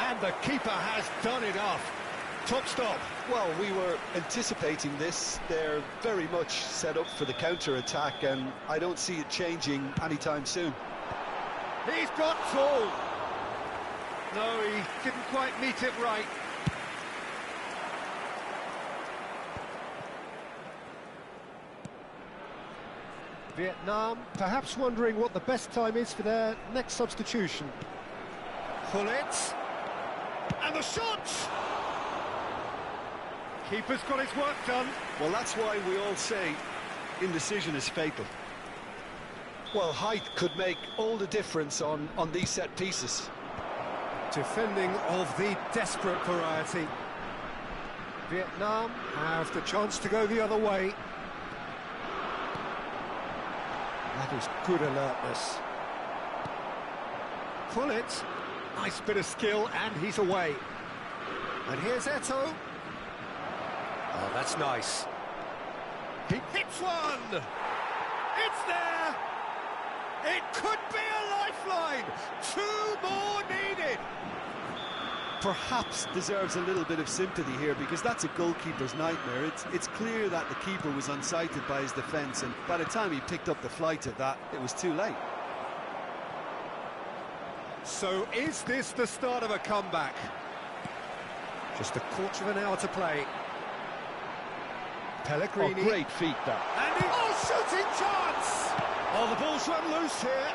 And the keeper has done enough. Top stop. Well, we were anticipating this. They're very much set up for the counter-attack, and I don't see it changing anytime soon. He's got full. No, he didn't quite meet it right. Vietnam perhaps wondering what the best time is for their next substitution. Gullit. And the shot! Keeper's got his work done. Well, that's why we all say indecision is fatal. Well, height could make all the difference on these set pieces. Defending of the desperate variety. Vietnam have the chance to go the other way. That is good alertness. Gullit, nice bit of skill, and he's away. And here's Eto'o. Oh, that's nice. He hits one! It's there! It could be a lifeline! 2 more needed! Perhaps deserves a little bit of sympathy here, because that's a goalkeeper's nightmare. It's clear that the keeper was unsighted by his defence, and by the time he picked up the flight of that, it was too late. So is this the start of a comeback? Just a quarter of an hour to play. Pellegrini. Oh, great feat, that. And shooting chance! Oh, the ball's run loose here.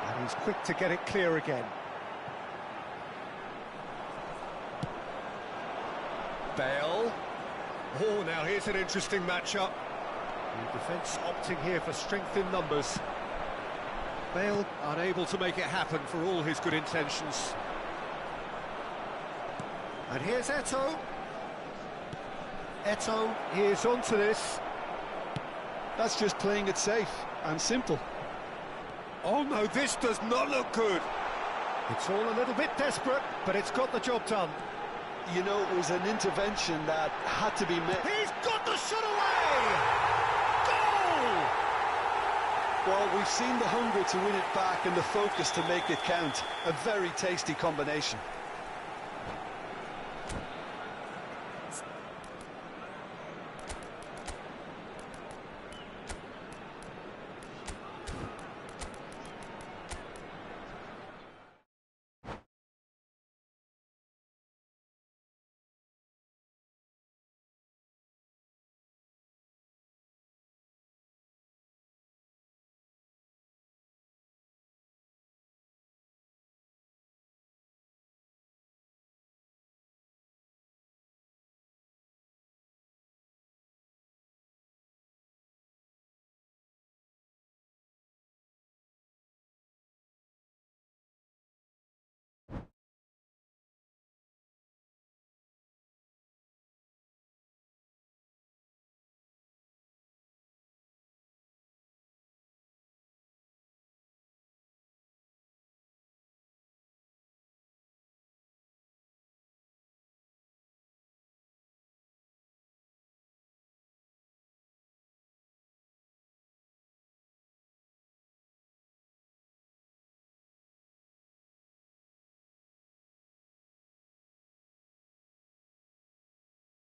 And he's quick to get it clear again. Bale. Oh, now here's an interesting matchup. The defence opting here for strength in numbers. Bale unable to make it happen for all his good intentions. And here's Eto'o. Eto'o is onto this. That's just playing it safe and simple. Oh no, this does not look good. It's all a little bit desperate, but it's got the job done. you know, it was an intervention that had to be met. He's got the shot away! Goal! Well, we've seen the hunger to win it back and the focus to make it count. A very tasty combination.